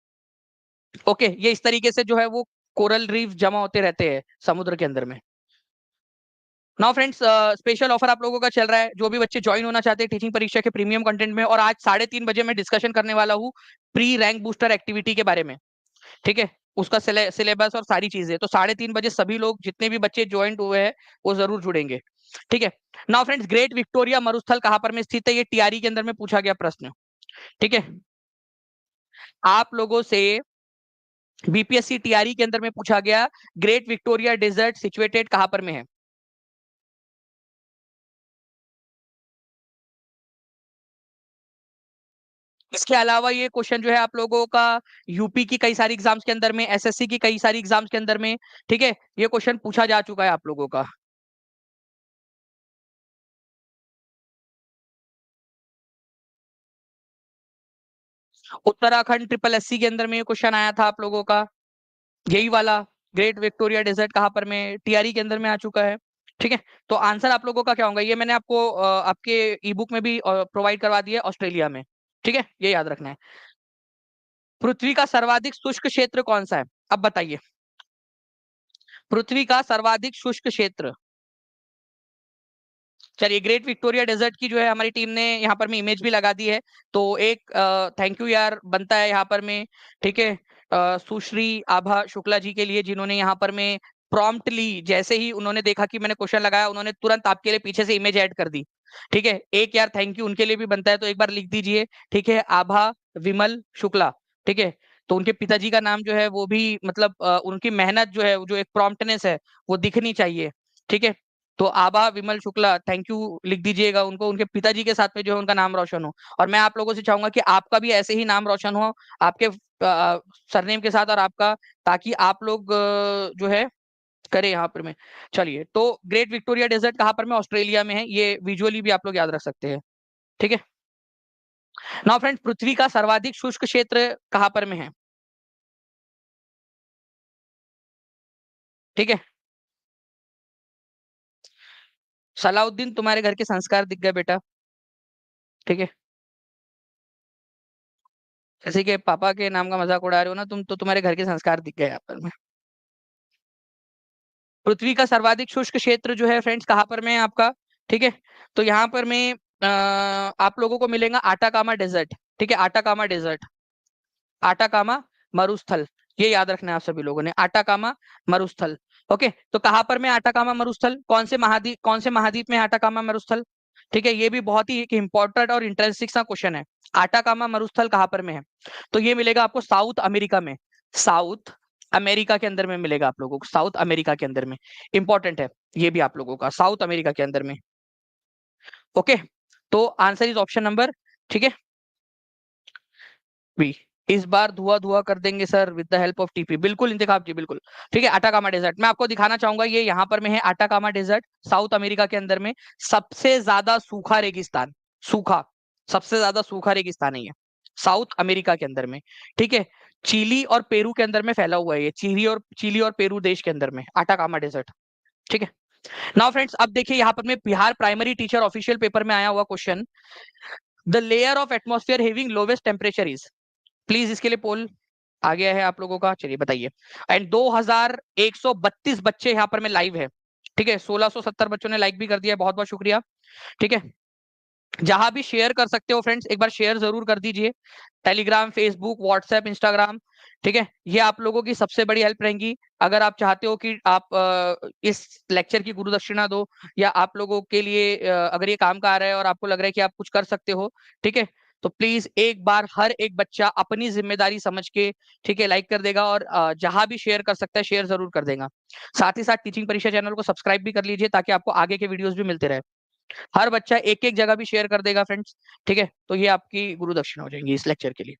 ओके, ये इस तरीके से जो है वो कोरल रीफ जमा होते रहते हैं समुद्र के अंदर में। नाउ फ्रेंड्स, स्पेशल ऑफर आप लोगों का चल रहा है, जो भी बच्चे ज्वाइन होना चाहते हैं टीचिंग परीक्षा के प्रीमियम कंटेंट में, और आज 3:30 बजे मैं डिस्कशन करने वाला हूँ प्री रैंक बूस्टर एक्टिविटी के बारे में। ठीक है, उसका सिलेबस और सारी चीजें, तो 3:30 बजे सभी लोग जितने भी बच्चे ज्वाइन हुए हैं वो जरूर जुड़ेंगे। ठीक है, नाउ फ्रेंड्स, ग्रेट विक्टोरिया मरुस्थल कहां पर में स्थित है? ये टीआरई के अंदर में पूछा गया प्रश्न। ठीक है, आप लोगों से बीपीएससी टीआरई के अंदर में पूछा गया, ग्रेट विक्टोरिया डेजर्ट सिचुएटेड कहां पर में है? इसके अलावा ये क्वेश्चन जो है आप लोगों का यूपी की कई सारी एग्जाम्स के अंदर में, एसएससी की कई सारी एग्जाम्स के अंदर में, ठीक है, ये क्वेश्चन पूछा जा चुका है आप लोगों का। उत्तराखंड ट्रिपल एससी के अंदर में ये क्वेश्चन आया था आप लोगों का, यही वाला। ग्रेट विक्टोरिया डेजर्ट कहाँ पर में, टीआरई के अंदर में आ चुका है। ठीक है, तो आंसर आप लोगों का क्या होगा, ये मैंने आपको आपके ई बुक में भी प्रोवाइड करवा दिया, ऑस्ट्रेलिया में। ठीक है, ये याद रखना है। पृथ्वी का सर्वाधिक शुष्क क्षेत्र कौन सा है, अब बताइए। पृथ्वी का सर्वाधिक शुष्क क्षेत्र। चलिए, ग्रेट विक्टोरिया डेजर्ट की जो है हमारी टीम ने यहाँ पर में इमेज भी लगा दी है, तो एक थैंक यू यार बनता है यहाँ पर में। ठीक है, सुश्री आभा शुक्ला जी के लिए, जिन्होंने यहाँ पर में प्रॉम्प्टली, जैसे ही उन्होंने देखा कि मैंने क्वेश्चन लगाया, उन्होंने तुरंत आपके लिए पीछे से इमेज ऐड कर दी। ठीक है, एक यार थैंक यू उनके लिए भी बनता है, तो एक बार लिख दीजिए। ठीक है, आभा विमल शुक्ला। ठीक है, तो उनके पिताजी का नाम जो है वो भी मतलब उनकी मेहनत जो है, जो एक प्रॉम्प्टनेस है, वो दिखनी चाहिए। ठीक है, तो आभा विमल शुक्ला, थैंक यू लिख दीजिएगा उनको, उनके पिताजी के साथ में जो है उनका नाम रोशन हो। और मैं आप लोगों से चाहूंगा कि आपका भी ऐसे ही नाम रोशन हो आपके सरनेम के साथ और आपका, ताकि आप लोग जो है करें यहाँ पर में। चलिए, तो ग्रेट विक्टोरिया डेजर्ट कहाँ पर में, ऑस्ट्रेलिया में है, ये विजुअली भी आप लोग याद रख सकते हैं। ठीक है, नाउ फ्रेंड्स, पृथ्वी का सर्वाधिक शुष्क क्षेत्र कहाँ पर में है। ठीक है, सलाउद्दीन, तुम्हारे घर के संस्कार दिख गए बेटा। ठीक है, जैसे कि पापा के नाम का मजाक उड़ा रहे हो ना तुम, तो तुम्हारे घर के संस्कार दिख गए यहाँ पर में। पृथ्वी का सर्वाधिक शुष्क क्षेत्र जो है फ्रेंड्स कहाँ पर में है आपका। ठीक है, तो यहाँ पर में आप लोगों को मिलेगा आटाकामा डेजर्ट। ठीक है, आटाकामा डेजर्ट, आटाकामा मरुस्थल, ये याद रखना है आप सभी लोगों ने, आटाकामा मरुस्थल। ओके, तो कहाँ पर में आटाकामा मरुस्थल, कौन से महाद्वीप में आटाकामा मरुस्थल। ठीक है, ये भी बहुत ही एक इंपॉर्टेंट और इंटरेस्टिंग सा क्वेश्चन है। आटाकामा मरुस्थल कहाँ पर में है, तो ये मिलेगा आपको साउथ अमेरिका में, साउथ अमेरिका के अंदर में मिलेगा आप लोगों को, साउथ अमेरिका के अंदर में। इंपॉर्टेंट है ये भी आप लोगों का, साउथ अमेरिका के अंदर में। ओके, तो आंसर इज ऑप्शन नंबर, ठीक है, बी। इस बार धुआं धुआं कर देंगे sir with the help of TP, बिल्कुल इंतखाब जी, बिल्कुल। ठीक है, आटाकामा डेजर्ट मैं आपको दिखाना चाहूंगा, ये यहाँ पर में है आटाकामा डेजर्ट, साउथ अमेरिका के अंदर में। सबसे ज्यादा सूखा रेगिस्तान, सूखा, सबसे ज्यादा सूखा रेगिस्तान है ये, साउथ अमेरिका के अंदर में। ठीक है, चिली और पेरू के अंदर में फैला हुआ है ये, चिली और पेरू देश के अंदर में आटाकामा डेजर्ट। ठीक है, नाउ फ्रेंड्स, अब देखिए यहाँ पर में Bihar primary teacher official paper में आया हुआ question, the layer of atmosphere having lowest temperature is, please इसके लिए पोल आ गया है आप लोगों का, चलिए बताइए। एंड 2132 बच्चे यहाँ पर में लाइव है। ठीक है, 1670 बच्चों ने लाइक भी कर दिया है, बहुत बहुत शुक्रिया। ठीक है, जहां भी शेयर कर सकते हो फ्रेंड्स, एक बार शेयर जरूर कर दीजिए, टेलीग्राम, फेसबुक, व्हाट्सएप, इंस्टाग्राम। ठीक है, ये आप लोगों की सबसे बड़ी हेल्प रहेंगी। अगर आप चाहते हो कि आप इस लेक्चर की गुरु दक्षिणा दो, या आप लोगों के लिए अगर ये काम का आ रहा है और आपको लग रहा है कि आप कुछ कर सकते हो, ठीक है, तो प्लीज एक बार हर एक बच्चा अपनी जिम्मेदारी समझ के, ठीक है, लाइक कर देगा, और जहां भी शेयर कर सकता है शेयर जरूर कर देगा। साथ ही साथ टीचिंग परीक्षा चैनल को सब्सक्राइब भी कर लीजिए, ताकि आपको आगे के वीडियोस भी मिलते रहे। हर बच्चा एक एक जगह भी शेयर कर देगा फ्रेंड्स। ठीक है, तो ये आपकी गुरु दक्षिणा हो जाएंगी इस लेक्चर के लिए।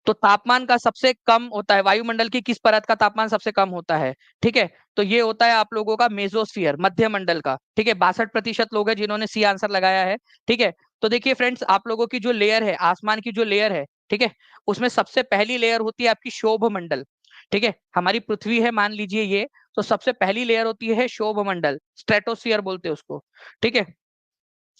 तो तापमान का सबसे कम होता है, वायुमंडल की किस परत का तापमान सबसे कम होता है। ठीक है, तो ये होता है आप लोगों का मेसोस्फियर, मध्य मंडल का। ठीक है, 62% लोग हैं जिन्होंने सी आंसर लगाया है। ठीक है, तो देखिए फ्रेंड्स, आप लोगों की जो लेयर है, आसमान की जो लेयर है, ठीक है, उसमें सबसे पहली लेयर होती है आपकी शोभ मंडल। ठीक है, हमारी पृथ्वी है मान लीजिए ये, तो सबसे पहली लेयर होती है शोभ मंडल, स्ट्रेटोस्फियर बोलते हैं उसको। ठीक है,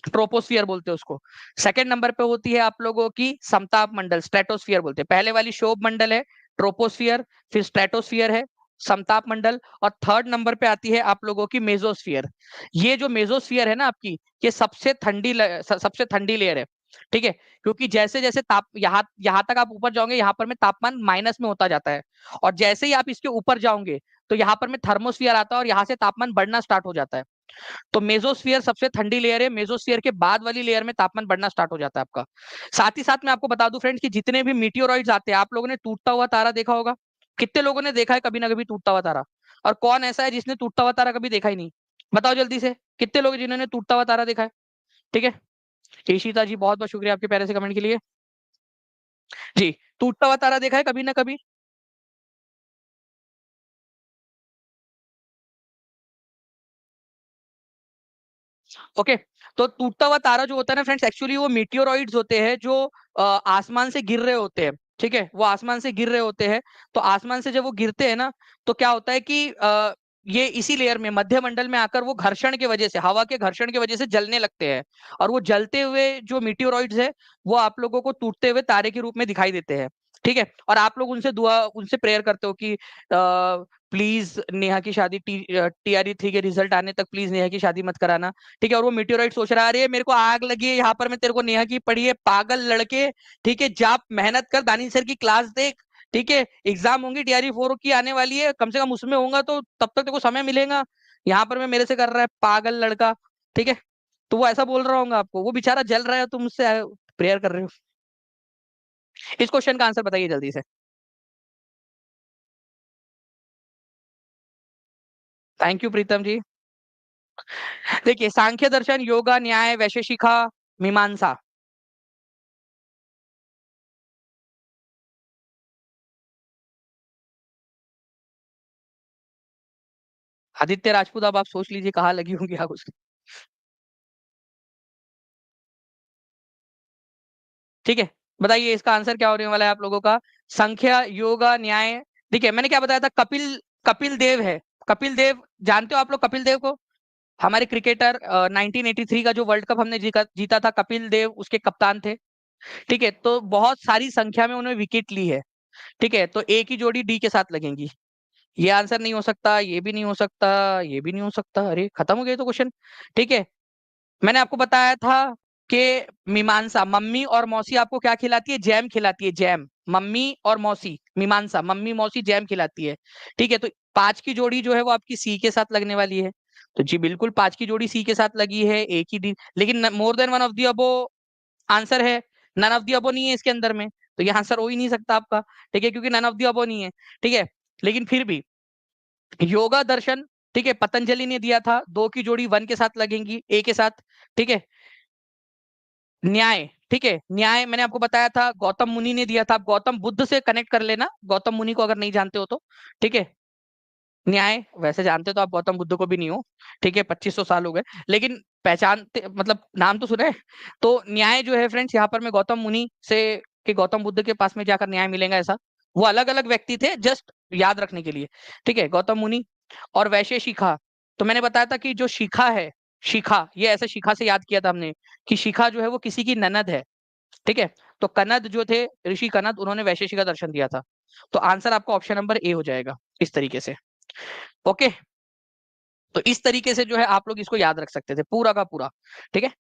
ट्रोपोस्फियर बोलते हैं उसको। सेकंड नंबर पे होती है आप लोगों की समताप मंडल, स्ट्रेटोस्फियर बोलते हैं। पहले वाली शोभ मंडल है, ट्रोपोस्फियर, फिर स्ट्रेटोस्फियर है, समताप मंडल, और थर्ड नंबर पे आती है आप लोगों की मेसोस्फियर। ये जो मेसोस्फियर है ना आपकी, ये सबसे ठंडी लेयर है। ठीक है, क्योंकि जैसे जैसे ताप यहाँ यहाँ तक आप ऊपर जाओगे, यहाँ पर में तापमान माइनस में होता जाता है, और जैसे ही आप इसके ऊपर जाओगे, तो यहाँ पर में थर्मोस्फियर आता है, और यहाँ से तापमान बढ़ना स्टार्ट हो जाता है। तो मेसोस्फियर सबसे ठंडी लेयर है, मेसोस्फियर के बाद वाली लेयर में तापमान बढ़ना स्टार्ट हो जाता है आपका। साथ ही साथ मैं आपको बता दूं फ्रेंड्स, कि जितने भी मीटियोरॉइड्स आते हैं, आप लोगों ने टूटता हुआ तारा देखा होगा, कितने लोगों ने देखा है कभी ना कभी टूटता हुआ तारा, और कौन ऐसा है जिसने टूटता हुआ तारा कभी देखा ही नहीं, बताओ जल्दी से, कितने लोग हैं जिन्होंने टूटता हुआ तारा देखा है। ठीक है, ईशिता जी बहुत बहुत शुक्रिया आपके प्यारे से कमेंट के लिए। जी, टूटता हुआ तारा देखा है कभी ना कभी? ओके, तो टूटता हुआ तारा जो होता है ना फ्रेंड्स, एक्चुअली वो मीटियोरॉइड्स होते हैं जो आसमान से गिर रहे होते हैं, ठीक है? वो आसमान से गिर रहे होते हैं, तो आसमान से जब वो गिरते हैं ना, तो क्या होता है कि ये इसी लेयर में मध्य मंडल में आकर वो घर्षण की वजह से, हवा के घर्षण की वजह से जलने लगते हैं, और वो जलते हुए जो मीटियोरॉइड्स है, वो आप लोगों को टूटते हुए तारे के रूप में दिखाई देते हैं, ठीक है? और आप लोग उनसे प्रेयर करते हो कि प्लीज नेहा की शादी टीआरई 3 के रिजल्ट आने तक प्लीज नेहा की शादी मत कराना, ठीक है? और वो मीटेओराइट सोच रहा है, अरे मेरे को आग लगी है यहाँ पर, मैं तेरे को नेहा की पड़ी है, पागल लड़के, ठीक है? जा मेहनत कर, दानी सर की क्लास देख, ठीक है? एग्जाम होंगी, टीआरई 4 की आने वाली है, कम से कम उसमें होगा तो तब तक तेरे को समय मिलेगा, यहाँ पर मैं मेरे से कर रहा है पागल लड़का, ठीक है? तो वो ऐसा बोल रहा होगा आपको, वो बेचारा जल रहा है, तुम मुझसे प्रेयर कर रहे हो। इस क्वेश्चन का आंसर बताइए जल्दी से। थैंक यू प्रीतम जी। देखिए, सांख्य दर्शन, योगा, न्याय, वैशेषिका, मीमांसा। आदित्य राजपूत, अब आप सोच लीजिए कहाँ लगी होंगी आप उसकी। ठीक है, बताइए इसका आंसर क्या होने वाला है आप लोगों का। संख्या, योगा, न्याय। देखिए, मैंने क्या बताया था, कपिल कपिल देव है। कपिल देव, जानते हो आप लोग कपिल देव को? हमारे क्रिकेटर, 1983 का जो वर्ल्ड कप हमने जीता जीता था, कपिल देव उसके कप्तान थे। ठीक है, तो बहुत सारी संख्या में उन्होंने विकेट ली है। ठीक है, तो एक ही जोड़ी डी के साथ लगेंगी। ये आंसर नहीं हो सकता, ये भी नहीं हो सकता, ये भी नहीं हो सकता। अरे खत्म हो गया तो क्वेश्चन। ठीक है, मैंने आपको बताया था कि मीमांसा, मम्मी और मौसी आपको क्या खिलाती है? जैम खिलाती है, जैम। मम्मी और मौसी, मीमांसा, मम्मी मौसी जैम खिलाती है। ठीक है, तो 5 की जोड़ी जो है वो आपकी सी के साथ लगने वाली है। तो जी बिल्कुल, 5 की जोड़ी सी के साथ लगी है, एक ही डी, लेकिन more than one of the above answer है। नन ऑफ दी अबो नहीं है इसके अंदर में, तो ये आंसर हो ही नहीं सकता आपका। ठीक है, क्योंकि नन ऑफ दी अबो नहीं है। ठीक है, लेकिन फिर भी योगा दर्शन, ठीक है, पतंजलि ने दिया था, 2 की जोड़ी 1 के साथ लगेंगी, ए के साथ। ठीक है, न्याय, ठीक है, न्याय मैंने आपको बताया था गौतम मुनि ने दिया था, आप गौतम बुद्ध से कनेक्ट कर लेना, गौतम मुनि को अगर नहीं जानते हो तो। ठीक है, न्याय वैसे जानते तो आप गौतम बुद्ध को भी नहीं हो, ठीक है, 2500 साल हो गए, लेकिन पहचानते मतलब नाम तो सुने। तो न्याय जो है फ्रेंड्स, यहाँ पर मैं गौतम मुनि से, कि गौतम बुद्ध के पास में जाकर न्याय मिलेगा ऐसा, वो अलग अलग व्यक्ति थे, जस्ट याद रखने के लिए। ठीक है, गौतम मुनि। और वैश्य शिखा, तो मैंने बताया था कि जो शिखा है, शिखा, ये ऐसे शिखा से याद किया था हमने, कि शिखा जो है वो किसी की ननद है। ठीक है, तो कनद जो थे, ऋषि कनद, उन्होंने वैशेषिक का दर्शन दिया था। तो आंसर आपका ऑप्शन नंबर ए हो जाएगा, इस तरीके से। ओके, तो इस तरीके से जो है आप लोग इसको याद रख सकते थे पूरा का पूरा। ठीक है,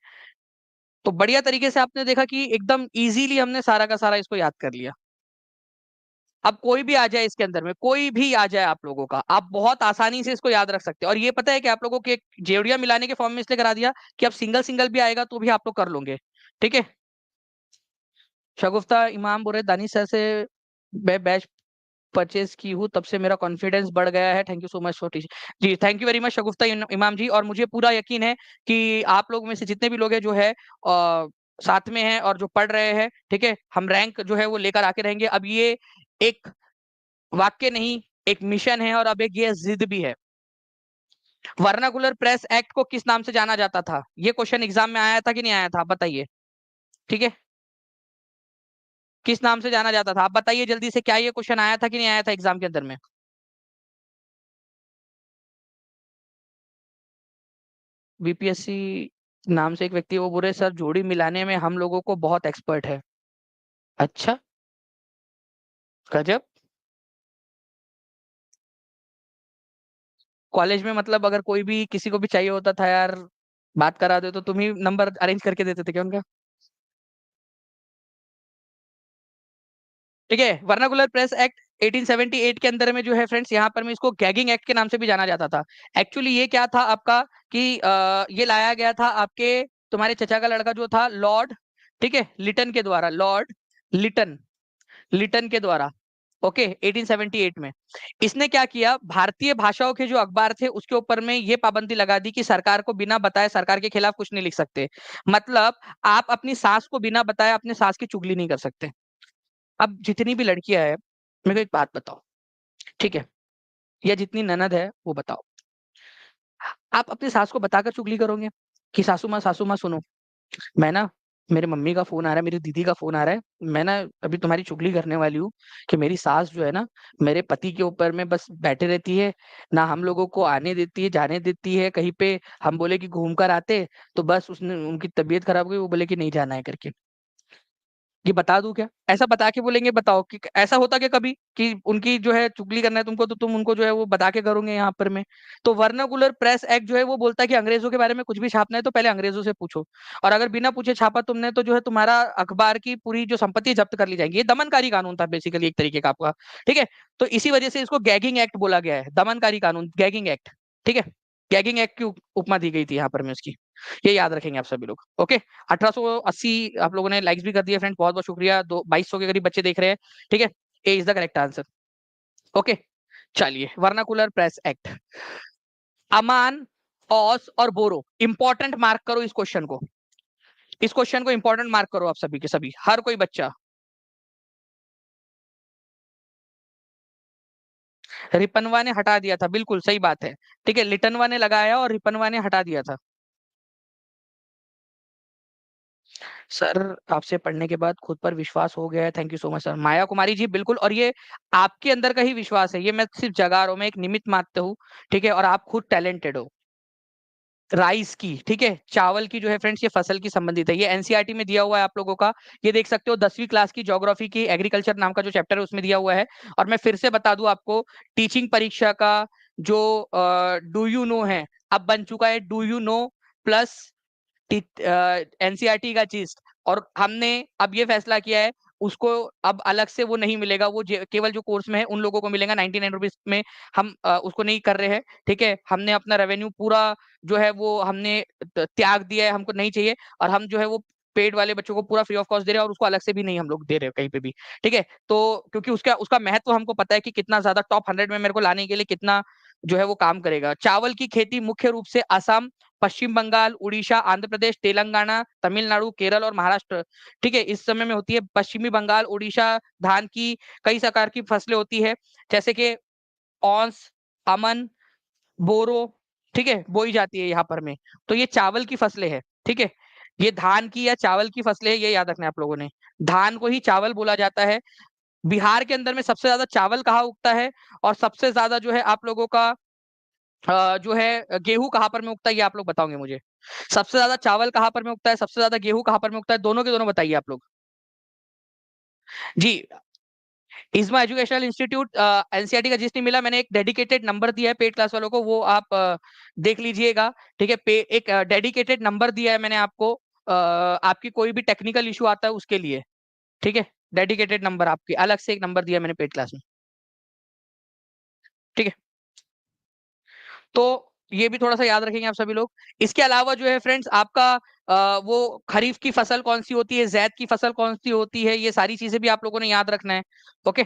तो बढ़िया तरीके से आपने देखा कि एकदम इजीली हमने सारा का सारा इसको याद कर लिया। अब कोई भी आ जाए इसके अंदर में, कोई भी आ जाए आप लोगों का, आप बहुत आसानी से इसको याद रख सकते हैं। और ये पता है कि आप लोगों के एक जेवड़िया मिलाने के फॉर्म में इसलिए करा दिया कि अब सिंगल सिंगल भी आएगा तो भी आप लोग कर लोगे। ठीक है, शगुफ्ता इमाम बोल रहे दानिश सर से मैं बैच परचेज की हूँ, तब से मेरा कॉन्फिडेंस बढ़ गया है, thank you so much for teaching. जी thank you very much Shagufta Imam ji, और मुझे पूरा यकीन है कि आप लोग में से जितने भी लोग हैं जो है साथ में हैं और जो पढ़ रहे हैं, ठीक है, हम रैंक जो है वो लेकर आके रहेंगे। अब ये एक वाक्य नहीं, एक मिशन है, और अब एक ये जिद भी है। वर्नाकुलर प्रेस एक्ट को किस नाम से जाना जाता था? ये क्वेश्चन एग्जाम में आया था कि नहीं आया था, आप बताइए। ठीक है, किस नाम से जाना जाता था, आप बताइए जल्दी से, क्या ये क्वेश्चन आया था कि नहीं आया था एग्जाम के अंदर में? बीपीएससी नाम से एक व्यक्ति, वो बोले सर जोड़ी मिलाने में हम लोगों को बहुत एक्सपर्ट है। अच्छा, गजब। कॉलेज में मतलब अगर कोई भी किसी को भी चाहिए होता था यार, बात करा दे तो तुम ही नंबर अरेंज करके देते थे क्या उनका? ठीक है, वर्नाकुलर प्रेस एक्ट 1878 के अंदर में जो है फ्रेंड्स, यहाँ पर मैं इसको गैगिंग एक्ट के नाम से भी जाना जाता था। एक्चुअली ये क्या था आपका कि ये लाया गया था आपके, तुम्हारे चचा का लड़का जो था लॉर्ड, ठीक है, लिटन के द्वारा, लॉर्ड लिटन, लिटन के द्वारा। ओके, 1878 में इसने क्या किया, भारतीय भाषाओं के जो अखबार थे उसके ऊपर में ये पाबंदी लगा दी कि सरकार को बिना बताए सरकार के खिलाफ कुछ नहीं लिख सकते। मतलब आप अपनी सास को बिना बताए अपने सास की चुगली नहीं कर सकते। अब जितनी भी लड़कियां है, मेरे को एक बात बताओ, ठीक है, या जितनी ननद है वो बताओ, आप अपनी सास को बताकर चुगली करोगे कि सासू माँ सुनो, मैं ना, मेरे मम्मी का फोन आ रहा है, मेरी दीदी का फोन आ रहा है, मैं ना अभी तुम्हारी चुगली करने वाली हूँ कि मेरी सास जो है ना, मेरे पति के ऊपर में बस बैठे रहती है, ना हम लोगों को आने देती है, जाने देती है कहीं पे, हम बोले कि घूम कर आते तो बस उसने, उनकी तबीयत खराब हो गई, वो बोले कि नहीं जाना है करके। ये बता दूं क्या? ऐसा बता के बोलेंगे? बताओ कि ऐसा होता क्या कभी कि उनकी जो है चुगली करना है तुमको तो तुम उनको जो है वो बता के करोगे यहाँ पर में? तो वर्नाकुलर प्रेस एक्ट जो है वो बोलता है कि अंग्रेजों के बारे में कुछ भी छापना है तो पहले अंग्रेजों से पूछो, और अगर बिना पूछे छापा तुमने तो जो है तुम्हारा अखबार की पूरी जो संपत्ति जब्त कर ली जाएगी। ये दमनकारी कानून था बेसिकली एक तरीके का आपका, ठीक है। तो इसी वजह से इसको गैगिंग एक्ट बोला गया है, दमनकारी कानून, गैगिंग एक्ट, ठीक है। गैगिंग एक्ट की उपमा दी गई थी यहाँ पर में उसकी। ये याद रखेंगे आप सभी लोग, ओके। 1880 आप लोगों ने लाइक्स भी कर दिए फ्रेंड्स, बहुत बहुत शुक्रिया। 2200 के करीब बच्चे देख रहे हैं, ठीक है। A is the correct answer, okay. चलिए, वर्नाकुलर प्रेस एक्ट, अमान, ऑस और बोरो, इंपॉर्टेंट मार्क करो इस क्वेश्चन को, इस क्वेश्चन को इंपॉर्टेंट मार्क करो आप सभी के सभी, हर कोई बच्चा। रिपनवा ने हटा दिया था, बिल्कुल सही बात है, ठीक है। लिटनवा ने लगाया और रिपनवा ने हटा दिया था। सर, आपसे पढ़ने के बाद खुद पर विश्वास हो गया है, thank you so much sir. Maya Kumari ji, बिल्कुल, और ये आपके अंदर का ही विश्वास है, ये मैं सिर्फ जगा रहा हूं, मैं एक निमित्त मात्र हूँ, ठीक है, और आप खुद टैलेंटेड हो। राइस की, ठीक है, चावल की जो है फ्रेंड्स, ये फसल की संबंधित है, ये एनसीईआरटी में दिया हुआ है आप लोगों का। ये देख सकते हो 10वीं क्लास की ज्योग्राफी की एग्रीकल्चर नाम का जो चैप्टर है उसमें दिया हुआ है। और मैं फिर से बता दूं आपको, टीचिंग परीक्षा का जो डू यू नो है, अब बन चुका है do you know plus NCERT का चीज। और हमने अब ये फैसला किया है, उसको अब अलग से वो नहीं मिलेगा, वो केवल जो कोर्स में है उन लोगों को मिलेगा 99 रुपीज में। हम उसको नहीं कर रहे हैं, ठीक है। हमने अपना रेवेन्यू पूरा जो है वो हमने त्याग दिया है, हमको नहीं चाहिए। और हम जो है वो पेड वाले बच्चों को पूरा फ्री ऑफ कॉस्ट दे रहे हैं, और उसको अलग से भी नहीं हम लोग दे रहे हैं कहीं पे भी, ठीक है। तो क्योंकि उसका उसका महत्व हमको पता है कि कितना ज्यादा टॉप 100 में मेरे को लाने के लिए कितना जो है वो काम करेगा। चावल की खेती मुख्य रूप से असम, पश्चिम बंगाल, उड़ीसा, आंध्र प्रदेश, तेलंगाना, तमिलनाडु, केरल और महाराष्ट्र, ठीक है, इस समय में होती है। पश्चिमी बंगाल, उड़ीसा, धान की कई प्रकार की फसलें होती है, जैसे कि औंस, अमन, बोरो, ठीक है, बोई जाती है यहाँ पर में। तो ये चावल की फसलें हैं, ठीक है। ये धान की या चावल की फसलें हैं, ये याद रखना है आप लोगों ने। धान को ही चावल बोला जाता है। बिहार के अंदर में सबसे ज्यादा चावल कहाँ उगता है, और सबसे ज्यादा जो है आप लोगों का जो है गेहूं कहाँ पर में उगता है, ये आप लोग बताओगे मुझे। सबसे ज्यादा चावल कहाँ पर में उगता है, सबसे ज्यादा गेहूं कहाँ पर में उगता है, दोनों के दोनों बताइए आप लोग जी। इज्मा एजुकेशनल इंस्टीट्यूट, एनसीईआरटी का जिस नहीं मिला, मैंने एक डेडिकेटेड नंबर दिया है पेड क्लास वालों को, वो आप देख लीजिएगा, ठीक है। एक डेडिकेटेड नंबर दिया है मैंने आपको, आपकी कोई भी टेक्निकल इशू आता है उसके लिए, ठीक है। डेडिकेटेड नंबर आपकी अलग से एक नंबर दिया है मैंने पेड क्लास में, ठीक है। तो ये भी थोड़ा सा याद रखेंगे आप सभी लोग। इसके अलावा जो है फ्रेंड्स आपका वो खरीफ की फसल कौन सी होती है, जैद की फसल कौन सी होती है, ये सारी चीजें भी आप लोगों ने याद रखना है, ओके।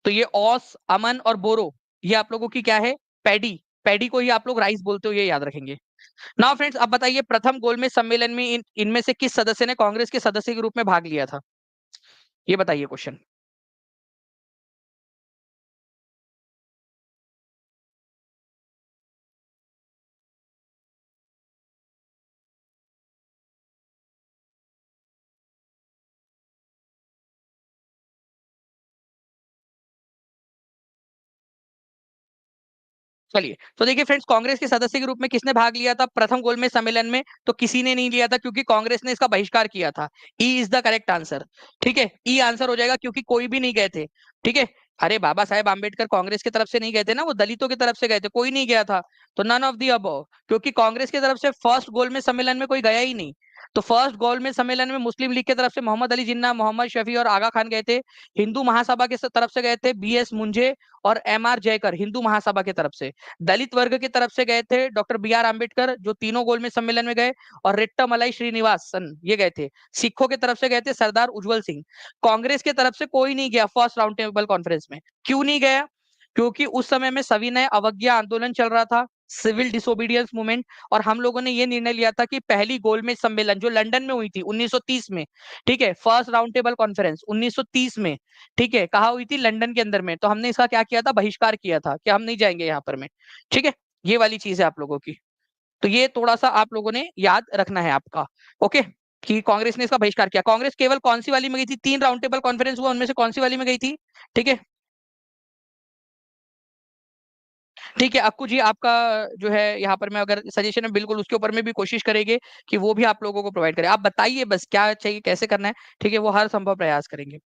तो ये औस, अमन और बोरो, ये आप लोगों की क्या है, पैडी। पैडी को ही आप लोग राइस बोलते हो, ये याद रखेंगे। नाउ फ्रेंड्स, अब बताइए, प्रथम गोलमेज सम्मेलन में इनमें से किस सदस्य ने कांग्रेस के सदस्य के रूप में भाग लिया था, ये बताइए क्वेश्चन। चलिए, तो देखिए फ्रेंड्स, कांग्रेस के सदस्य के रूप में किसने भाग लिया था प्रथम गोलमेज सम्मेलन में? तो किसी ने नहीं लिया था, क्योंकि कांग्रेस ने इसका बहिष्कार किया था। E is the correct answer, ठीक है। ई आंसर हो जाएगा, क्योंकि कोई भी नहीं गए थे, ठीक है। अरे बाबा साहेब आम्बेडकर कांग्रेस की तरफ से नहीं गए थे ना, वो दलितों की तरफ से गए थे, कोई नहीं गया था। तो नन ऑफ दी अबव, क्योंकि कांग्रेस की तरफ से फर्स्ट गोलमेज सम्मेलन में कोई गया ही नहीं। तो फर्स्ट गोलमेज सम्मेलन में मुस्लिम लीग की तरफ से मोहम्मद अली जिन्ना, मोहम्मद शफी और आगा खान गए थे। हिंदू महासभा की तरफ से गए थे बीएस मुंजे और एमआर जयकर, हिंदू महासभा की तरफ से। दलित वर्ग की तरफ से गए थे डॉक्टर बी आर अम्बेडकर, जो तीनों गोलमेज सम्मेलन में गए, और रिट्टामलाई श्रीनिवासन, ये गए थे। सिखों की तरफ से गए थे सरदार उज्जवल सिंह। कांग्रेस की तरफ से कोई नहीं गया फर्स्ट राउंड टेबल कॉन्फ्रेंस में। क्यों नहीं गया? क्योंकि उस समय में सविनय अवज्ञा आंदोलन चल रहा था, सिविल डिसोबीडियंस मूवमेंट। और हम लोगों ने ये निर्णय लिया था कि पहली गोलमेज सम्मेलन जो लंदन में हुई थी 1930 में, ठीक है, फर्स्ट राउंड टेबल कॉन्फ्रेंस 1930 में, ठीक है, कहा हुई थी लंदन के अंदर में, तो हमने इसका क्या किया था, बहिष्कार किया था कि हम नहीं जाएंगे यहाँ पर में, ठीक है। ये वाली चीज है आप लोगों की, तो ये थोड़ा सा आप लोगों ने याद रखना है आपका। ओके, कि कांग्रेस ने इसका बहिष्कार किया। कांग्रेस केवल कौन सी वाली में गई थी, 3 राउंड टेबल कॉन्फ्रेंस हुआ, उनमें से कौन सी वाली में गई थी, ठीक है। ठीक है अक्कू जी, आपका जो है यहाँ पर मैं अगर सजेशन है बिल्कुल उसके ऊपर में भी कोशिश करेंगे कि वो भी आप लोगों को प्रोवाइड करें। आप बताइए बस क्या चाहिए, कैसे करना है, ठीक है, वो हर संभव प्रयास करेंगे।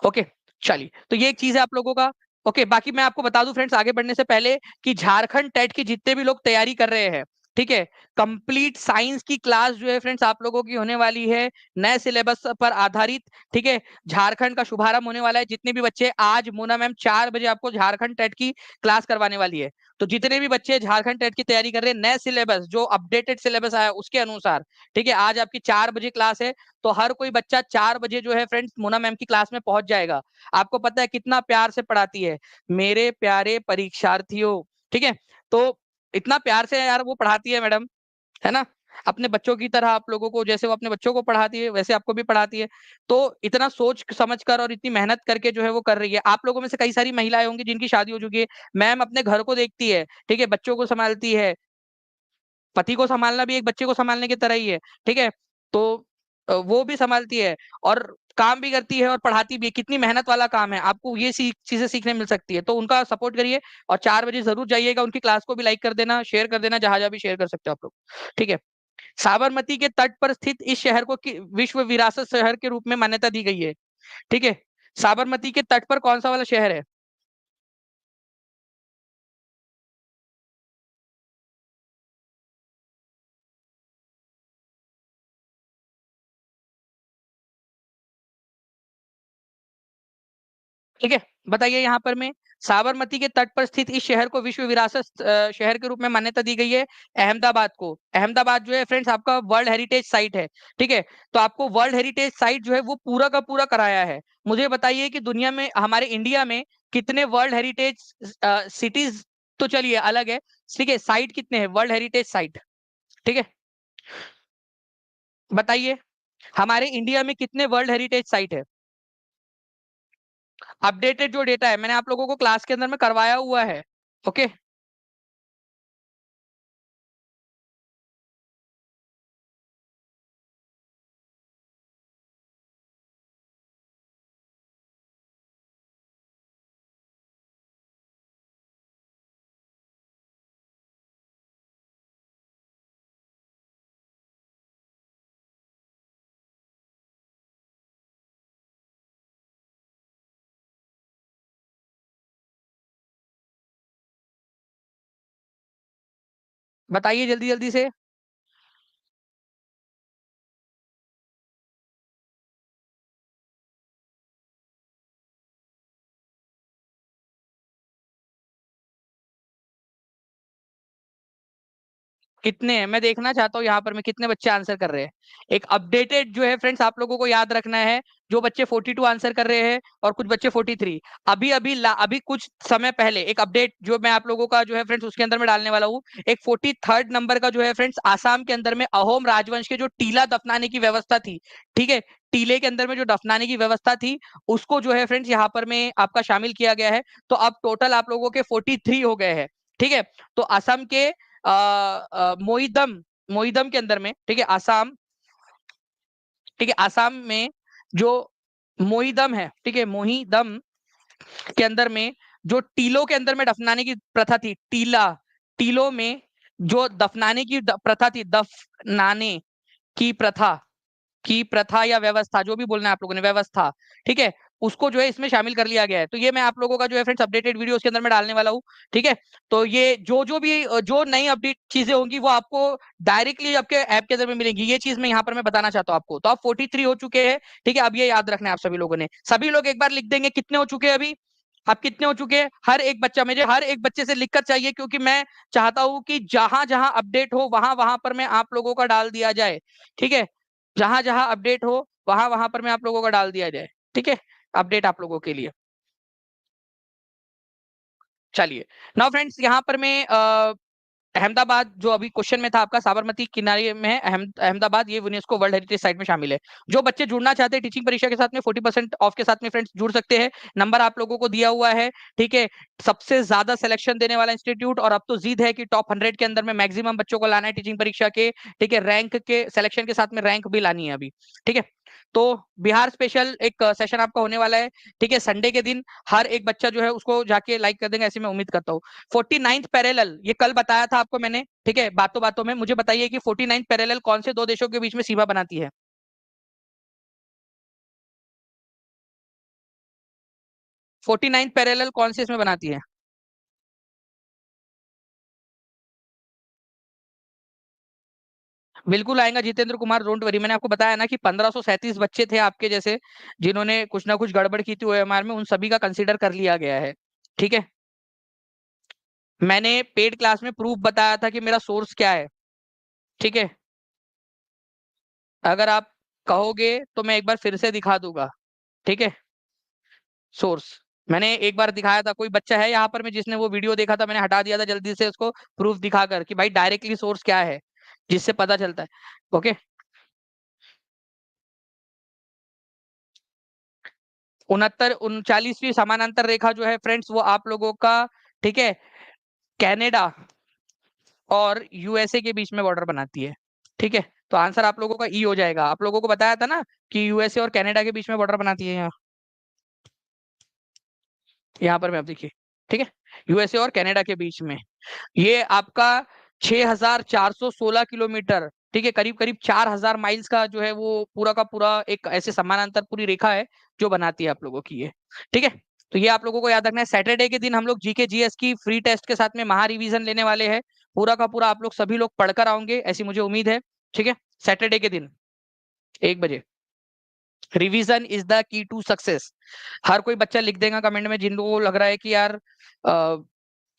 ओके, चलिए, तो ये एक चीज है आप लोगों का। ओके, बाकी मैं आपको बता दूं फ्रेंड्स आगे बढ़ने से पहले कि झारखंड टेट की जितने भी लोग तैयारी कर रहे हैं, ठीक है, कंप्लीट साइंस की क्लास जो है फ्रेंड्स आप लोगों की होने वाली है नए सिलेबस पर आधारित, ठीक है। झारखंड का शुभारंभ होने वाला है। जितने भी बच्चे, आज मोना मैम 4 बजे आपको झारखंड टेट की क्लास करवाने वाली है। तो जितने भी बच्चे झारखंड टेट की तैयारी कर रहे हैं, नए सिलेबस जो अपडेटेड सिलेबस आया उसके अनुसार, ठीक है, आज आपकी 4 बजे क्लास है। तो हर कोई बच्चा 4 बजे जो है फ्रेंड्स मोना मैम की क्लास में पहुंच जाएगा। आपको पता है कितना प्यार से पढ़ाती है मेरे प्यारे परीक्षार्थियों, ठीक है। तो इतना प्यार से यार वो पढ़ाती है मैडम, है ना। अपने बच्चों की तरह आप लोगों को, जैसे वो अपने बच्चों को पढ़ाती है वैसे आपको भी पढ़ाती है। तो इतना सोच समझ कर और इतनी मेहनत करके जो है वो कर रही है। आप लोगों में से कई सारी महिलाएं होंगी जिनकी शादी हो चुकी है। मैम अपने घर को देखती है, ठीक है, बच्चों को संभालती है। पति को संभालना भी एक बच्चे को संभालने की तरह ही है, ठीक है। तो वो भी संभालती है और काम भी करती है और पढ़ाती भी है। कितनी मेहनत वाला काम है, आपको ये चीजें सीखने मिल सकती है। तो उनका सपोर्ट करिए और 4 बजे जरूर जाइएगा। उनकी क्लास को भी लाइक कर देना, शेयर कर देना, जहां जहां भी शेयर कर सकते हो आप लोग, ठीक है। साबरमती के तट पर स्थित इस शहर को विश्व विरासत शहर के रूप में मान्यता दी गई है, ठीक है। साबरमती के तट पर कौन सा वाला शहर है? ठीक है, बताइए यहाँ पर में। साबरमती के तट पर स्थित इस शहर को विश्व विरासत शहर के रूप में मान्यता दी गई है। अहमदाबाद को। अहमदाबाद जो है फ्रेंड्स आपका वर्ल्ड हेरिटेज साइट है, ठीक है। तो आपको वर्ल्ड हेरिटेज साइट जो है वो पूरा का पूरा कराया है। मुझे बताइए कि दुनिया में, हमारे इंडिया में कितने वर्ल्ड हेरिटेज सिटीज, तो चलिए अलग है, ठीक है, साइट कितने हैं वर्ल्ड हेरिटेज साइट, ठीक है। बताइए हमारे इंडिया में कितने वर्ल्ड हेरिटेज साइट है। अपडेटेड जो डेटा है मैंने आप लोगों को क्लास के अंदर में करवाया हुआ है। ओके, बताइए जल्दी जल्दी से। कितने हैं मैं देखना चाहता हूँ यहाँ पर, मैं कितने बच्चे आंसर कर रहे हैं। एक अपडेटेड जो है फ्रेंड्स आप लोगों को याद रखना है, जो बच्चे 42 आंसर कर रहे हैं और कुछ बच्चे 43। अभी अभी अभी कुछ समय पहले एक अपडेट जो मैं आप लोगों का जो है फ्रेंड्स उसके अंदर में डालने वाला हूँ। एक 43rd नंबर का जो है फ्रेंड्स आसाम के अंदर में अहोम राजवंश के जो टीला दफनाने की व्यवस्था थी, ठीक है, टीले के अंदर में जो दफनाने की व्यवस्था थी उसको जो है फ्रेंड्स यहाँ पर में आपका शामिल किया गया है। तो अब टोटल आप लोगों के 43 हो गए हैं, ठीक है। तो असम के मोईदम, मोईदम के अंदर में, ठीक है, आसाम, ठीक है, आसाम में जो मोईदम है, ठीक है, मोहीदम के अंदर में जो टीलों के अंदर में दफनाने की प्रथा थी, टीला, टीलों में जो दफनाने की प्रथा थी, दफनाने की प्रथा, की प्रथा या व्यवस्था, जो भी बोलना है आप लोगों ने, व्यवस्था, ठीक है, उसको जो है इसमें शामिल कर लिया गया है। तो ये मैं आप लोगों का जो है फ्रेंड्स अपडेटेड वीडियो उसके अंदर में डालने वाला हूँ, ठीक है। तो ये जो भी जो नई अपडेट चीजें होंगी वो आपको डायरेक्टली आपके ऐप के अंदर में मिलेंगी। ये चीज मैं यहाँ पर मैं बताना चाहता हूँ आपको। तो आप 43 हो चुके हैं, ठीक है। अब ये याद रखना है आप सभी लोगों ने, सभी लोग एक बार लिख देंगे कितने हो चुके हैं अभी। आप कितने हो चुके हैं, हर एक बच्चा, मुझे हर एक बच्चे से लिखकर चाहिए, क्योंकि मैं चाहता हूं कि जहां जहां अपडेट हो वहां वहां पर मैं आप लोगों का डाल दिया जाए, ठीक है। जहां जहां अपडेट हो वहां वहां पर मैं आप लोगों का डाल दिया जाए, ठीक है, अपडेट आप लोगों के लिए। चलिए, नाउ फ्रेंड्स यहाँ पर मैं अहमदाबाद जो अभी क्वेश्चन में था आपका, साबरमती किनारे में है अहमदाबाद, ये यूनेस्को वर्ल्ड हेरिटेज साइट में शामिल है। जो बच्चे जुड़ना चाहते हैं टीचिंग परीक्षा के साथ में 40% ऑफ के साथ में फ्रेंड्स जुड़ सकते हैं। नंबर आप लोगों को दिया हुआ है, ठीक है। सबसे ज्यादा सिलेक्शन देने वाला इंस्टीट्यूट, और अब तो जिद है कि टॉप 100 के अंदर में मैक्सिमम बच्चों को लाना है टीचिंग परीक्षा के, ठीक है। रैंक के सिलेक्शन के साथ में रैंक भी लानी है अभी, ठीक है। तो बिहार स्पेशल एक सेशन आपका होने वाला है, ठीक है, संडे के दिन। हर एक बच्चा जो है उसको जाके लाइक कर देंगे, ऐसी मैं उम्मीद करता हूँ। 49th पैरेलल, ये कल बताया था आपको मैंने, ठीक है। बातों बातों में मुझे बताइए कि 49th पैरेलल कौन से दो देशों के बीच में सीमा बनाती है? 49th पैरेलल कौन से इसमें बनाती है? बिल्कुल आएगा जितेंद्र कुमार, डोंट वरी। मैंने आपको बताया ना कि 1537 बच्चे थे आपके जैसे, जिन्होंने कुछ ना कुछ गड़बड़ की थी ओएमआर में, उन सभी का कंसीडर कर लिया गया है, ठीक है। मैंने पेड क्लास में प्रूफ बताया था कि मेरा सोर्स क्या है, ठीक है। अगर आप कहोगे तो मैं एक बार फिर से दिखा दूंगा, ठीक है। सोर्स मैंने एक बार दिखाया था, कोई बच्चा है यहाँ पर में जिसने वो वीडियो देखा था? मैंने हटा दिया था जल्दी से उसको, प्रूफ दिखाकर कि भाई डायरेक्टली सोर्स क्या है, जिससे पता चलता है। ओके। 39वीं समानांतर रेखा जो है फ्रेंड्स, वो आप लोगों का, ठीक है, कनाडा और यूएसए के बीच में बॉर्डर बनाती है, ठीक है। तो आंसर आप लोगों का ई हो जाएगा। आप लोगों को बताया था ना कि यूएसए और कनाडा के बीच में बॉर्डर बनाती है, यहाँ पर मैं, आप देखिए, ठीक है। यूएसए और कनाडा के बीच में ये आपका 6416 किलोमीटर, ठीक है, करीब करीब 4000 माइल्स का जो है वो पूरा का पूरा एक ऐसे समानांतर पूरी रेखा है जो बनाती है आप लोगों की ये, ठीक है। तो ये आप लोगों को याद रखना है। सैटरडे के दिन हम लोग जीके जीएस की फ्री टेस्ट के साथ में महा रिवीजन लेने वाले हैं। पूरा का पूरा आप लोग सभी लोग पढ़कर आओगे ऐसी मुझे उम्मीद है, ठीक है। सैटरडे के दिन 1 बजे, revision is the key to success. हर कोई बच्चा लिख देगा कमेंट में जिन लोगों को लग रहा है कि यार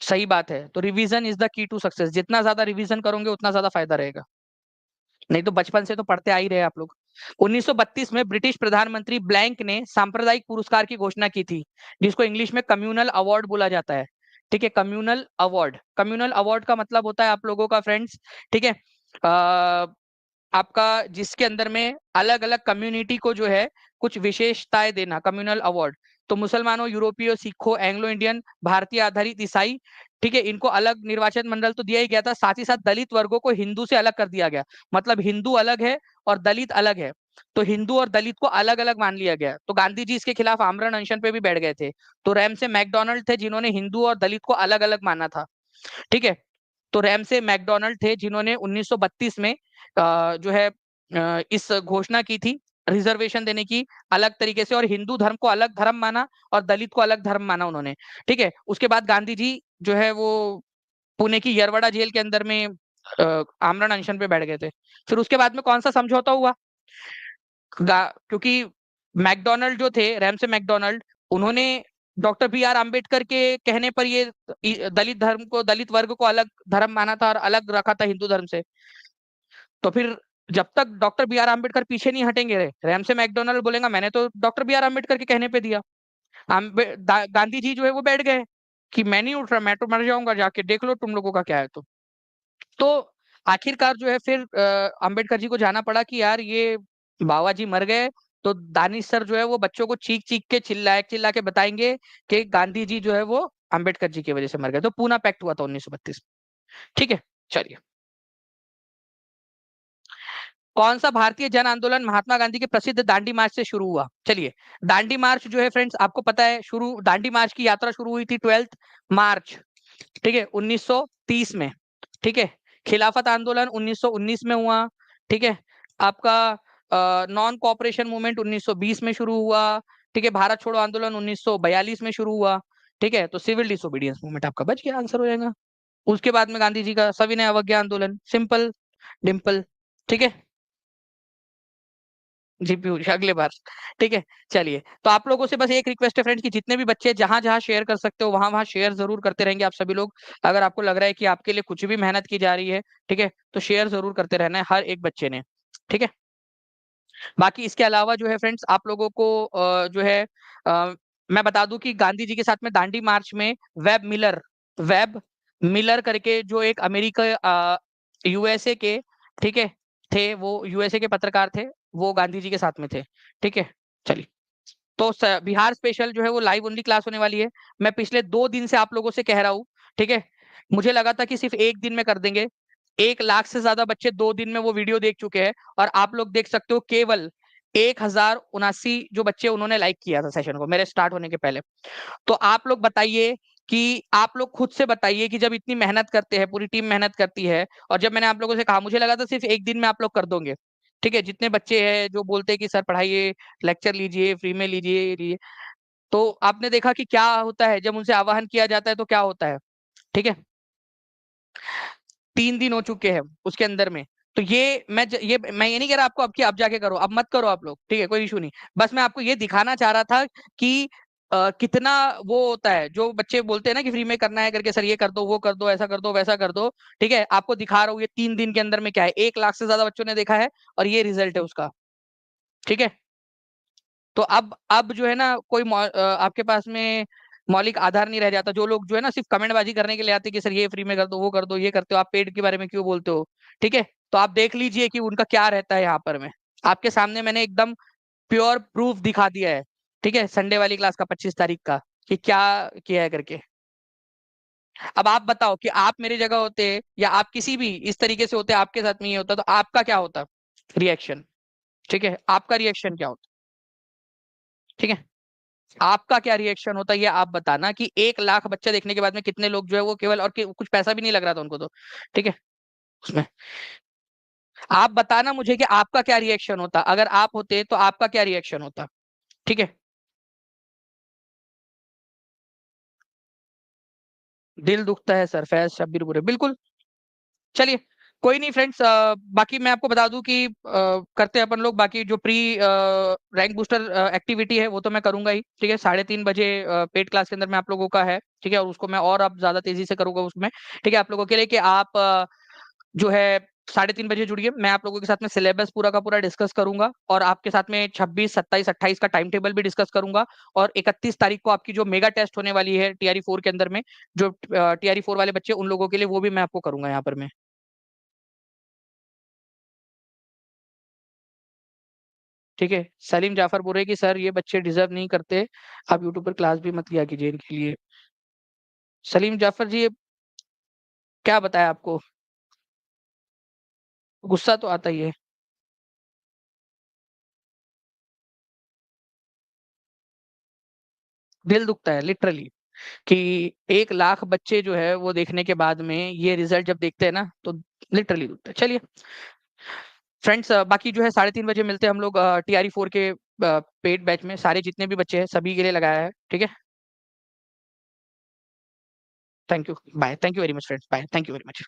सही बात है, तो revision is the key to success. जितना ज्यादा रिवीजन करोगे उतना ज्यादा फायदा रहेगा, नहीं तो बचपन से तो पढ़ते आ ही रहे आप लोग। 1932 में ब्रिटिश प्रधानमंत्री ब्लैंक ने सांप्रदायिक पुरस्कार की घोषणा की थी, जिसको इंग्लिश में कम्युनल अवार्ड बोला जाता है, ठीक है। कम्युनल अवार्ड, कम्युनल अवार्ड का मतलब होता है आप लोगों का फ्रेंड्स, ठीक है, आपका जिसके अंदर में अलग अलग कम्युनिटी को जो है कुछ विशेषताएं देना, कम्युनल अवार्ड। तो मुसलमानों, यूरोपीय, सिखों, एंग्लो इंडियन, भारतीय आधारित ईसाई, ठीक है, इनको अलग निर्वाचन मंडल तो दिया ही गया था। साथ ही साथ दलित वर्गों को हिंदू से अलग कर दिया गया, मतलब हिंदू अलग है और दलित अलग है, तो हिंदू और दलित को अलग अलग मान लिया गया। तो गांधी जी इसके खिलाफ आमरण अनशन पे भी बैठ गए थे। तो रैम से मैकडोनल्ड थे जिन्होंने हिंदू और दलित को अलग अलग माना था, ठीक है। तो रैम से मैकडोनल्ड थे जिन्होंने 1932 में जो है इस घोषणा की थी रिजर्वेशन देने की अलग तरीके से, और हिंदू धर्म को अलग धर्म माना और दलित को अलग धर्म माना उन्होंने, ठीक है। उसके बाद गांधी जी जो है वो पुणे की यरवड़ा जेल के अंदर में आमरण अनशन पे बैठ गए थे। फिर उसके बाद में कौन सा समझौता हुआ? क्योंकि मैकडोनल्ड जो थे, रैम से मैकडोनल्ड, उन्होंने डॉक्टर बी आर आम्बेडकर के कहने पर ये दलित धर्म को, दलित वर्ग को अलग धर्म माना था और अलग रखा था हिंदू धर्म से। तो फिर जब तक डॉक्टर बी आर आम्बेडकर पीछे नहीं हटेंगे, रैम से मैकडोनल्ड बोलेगा मैंने तो डॉक्टर बी आर आम्बेडकर के कहने पे दिया। गांधी जी जो है वो बैठ गए कि मैं नहीं उठ रहा, मैं तो मर जाऊंगा, जाके देख लो तुम लोगों का क्या है। तो आखिरकार जो है फिर अंबेडकर जी को जाना पड़ा कि यार ये बाबा जी मर गए, तो दानिश सर जो है वो बच्चों को चीख चीख के चिल्ला के बताएंगे कि गांधी जी जो है वो अंबेडकर जी की वजह से मर गए। तो पूना पैक्ट हुआ था 1932, ठीक है। चलिए, कौन सा भारतीय जन आंदोलन महात्मा गांधी के प्रसिद्ध दांडी मार्च से शुरू हुआ? चलिए, दांडी मार्च जो है फ्रेंड्स आपको पता है, शुरू दांडी मार्च की यात्रा शुरू हुई थी 12 मार्च, ठीक है, 1930 में, ठीक है। खिलाफत आंदोलन 1919 में हुआ, ठीक है। आपका नॉन कॉपरेशन मूवमेंट 1920 में शुरू हुआ, ठीक है। भारत छोड़ो आंदोलन 1942 में शुरू हुआ, ठीक है। तो सिविल डिसोबीडियंस मूवमेंट आपका बच गया, आंसर हो जाएगा। उसके बाद में गांधी जी का सविनय अवज्ञा आंदोलन, सिंपल, डिम्पल, ठीक है। जीपी अगले बार, ठीक है। चलिए, तो आप लोगों से बस एक रिक्वेस्ट है फ्रेंड्स कि जितने भी बच्चे जहां जहां शेयर कर सकते हो वहां वहां शेयर जरूर करते रहेंगे आप सभी लोग। अगर आपको लग रहा है कि आपके लिए कुछ भी मेहनत की जा रही है, ठीक है, तो शेयर जरूर करते रहना है हर एक बच्चे ने, ठीक है। बाकी इसके अलावा जो है फ्रेंड्स आप लोगों को जो है मैं बता दूं कि गांधी जी के साथ में दांडी मार्च में वेब मिलर, वेब मिलर करके जो एक अमेरिका यूएसए के, ठीक है, थे वो यूएसए के पत्रकार थे, वो गांधी जी के साथ में थे, ठीक है। चलिए, तो बिहार स्पेशल जो है वो लाइव ओनली क्लास होने वाली है। मैं पिछले 2 दिन से आप लोगों से कह रहा हूँ, ठीक है। मुझे लगा था कि सिर्फ 1 दिन में कर देंगे। 1 लाख से ज्यादा बच्चे 2 दिन में वो वीडियो देख चुके हैं, और आप लोग देख सकते हो केवल 1079 जो बच्चे उन्होंने लाइक किया था सेशन को मेरे स्टार्ट होने के पहले। तो आप लोग बताइए कि आप लोग खुद से बताइए कि जब इतनी मेहनत करते हैं, पूरी टीम मेहनत करती है, और जब मैंने आप लोगों से कहा, मुझे लगा था सिर्फ 1 दिन में आप लोग कर दोगे, ठीक है। जितने बच्चे हैं जो बोलते हैं कि सर पढ़ाइए, लेक्चर लीजिए, फ्री में लीजिए, तो आपने देखा कि क्या होता है जब उनसे आह्वान किया जाता है तो क्या होता है, ठीक है। 3 दिन हो चुके हैं उसके अंदर में। तो मैं ये नहीं कह रहा आपको अब कि अब जाके करो, अब मत करो आप लोग, ठीक है, कोई इशू नहीं। बस मैं आपको ये दिखाना चाह रहा था कि कितना वो होता है, जो बच्चे बोलते हैं ना कि फ्री में करना है करके, सर ये कर दो, वो कर दो, ऐसा कर दो, वैसा कर दो, ठीक है। आपको दिखा रहा हूँ ये 3 दिन के अंदर में क्या है, 1 लाख से ज्यादा बच्चों ने देखा है, और ये रिजल्ट है उसका, ठीक है। तो अब जो है ना कोई आपके पास में मौलिक आधार नहीं रह जाता। जो लोग जो है ना सिर्फ कमेंटबाजी करने के लिए आते हैं कि सर ये फ्री में कर दो, वो कर दो, ये करते हो, आप पेड के बारे में क्यों बोलते हो, ठीक है। तो आप देख लीजिए कि उनका क्या रहता है यहाँ पर में। आपके सामने मैंने एकदम प्योर प्रूफ दिखा दिया है, ठीक है, संडे वाली क्लास का 25 तारीख का, कि क्या किया है करके। अब आप बताओ कि आप मेरी जगह होते या आप किसी भी इस तरीके से होते, आपके साथ में ये होता, तो आपका क्या होता रिएक्शन, ठीक है, आपका रिएक्शन क्या होता, ठीक है। आपका क्या रिएक्शन होता है ये आप बताना, कि 1 लाख बच्चा देखने के बाद में कितने लोग जो है वो केवल, और कुछ पैसा भी नहीं लग रहा था उनको तो, ठीक है, उसमें आप बताना मुझे कि आपका क्या रिएक्शन होता, अगर आप होते तो आपका क्या रिएक्शन होता, ठीक है। दिल दुखता है सर, फैज शब्बीर बुरे, बिल्कुल। चलिए, कोई नहीं फ्रेंड्स, बाकी मैं आपको बता दूं कि करते हैं अपन लोग, बाकी जो प्री रैंक बूस्टर एक्टिविटी है वो तो मैं करूंगा ही, ठीक है। 3:30 बजे पेड क्लास के अंदर में आप लोगों का है, ठीक है, और उसको मैं और अब ज्यादा तेजी से करूंगा उसमें, ठीक है, आप लोगों के लिए, कि आप जो है 3:30 बजे जुड़िए। मैं आप लोगों के साथ में सिलेबस पूरा का पूरा डिस्कस करूंगा, और आपके साथ में 26, 27, 28 का टाइम टेबल भी डिस्कस करूंगा। और 31 तारीख को आपकी जो मेगा टेस्ट होने वाली है TRE 4 के अंदर में, जो TRE 4 वाले बच्चे उन लोगों के लिए, वो भी मैं आपको करूंगा यहाँ पर मैं, ठीक है। सलीम जाफर बोल रहे कि सर ये बच्चे डिजर्व नहीं करते, आप यूट्यूब पर क्लास भी मत लिया कीजिए इनके लिए। सलीम जाफर जी, ये क्या बताया आपको, गुस्सा तो आता ही है, दिल दुखता है लिटरली, कि 1 लाख बच्चे जो है वो देखने के बाद में ये रिजल्ट जब देखते हैं ना, तो लिटरली दुखता है। चलिए फ्रेंड्स, बाकी जो है 3:30 बजे मिलते हैं हम लोग TRE 4 के पेड बैच में, सारे जितने भी बच्चे हैं सभी के लिए लगाया है, ठीक है। Thank you, bye, thank you very much friends, bye, thank you very much.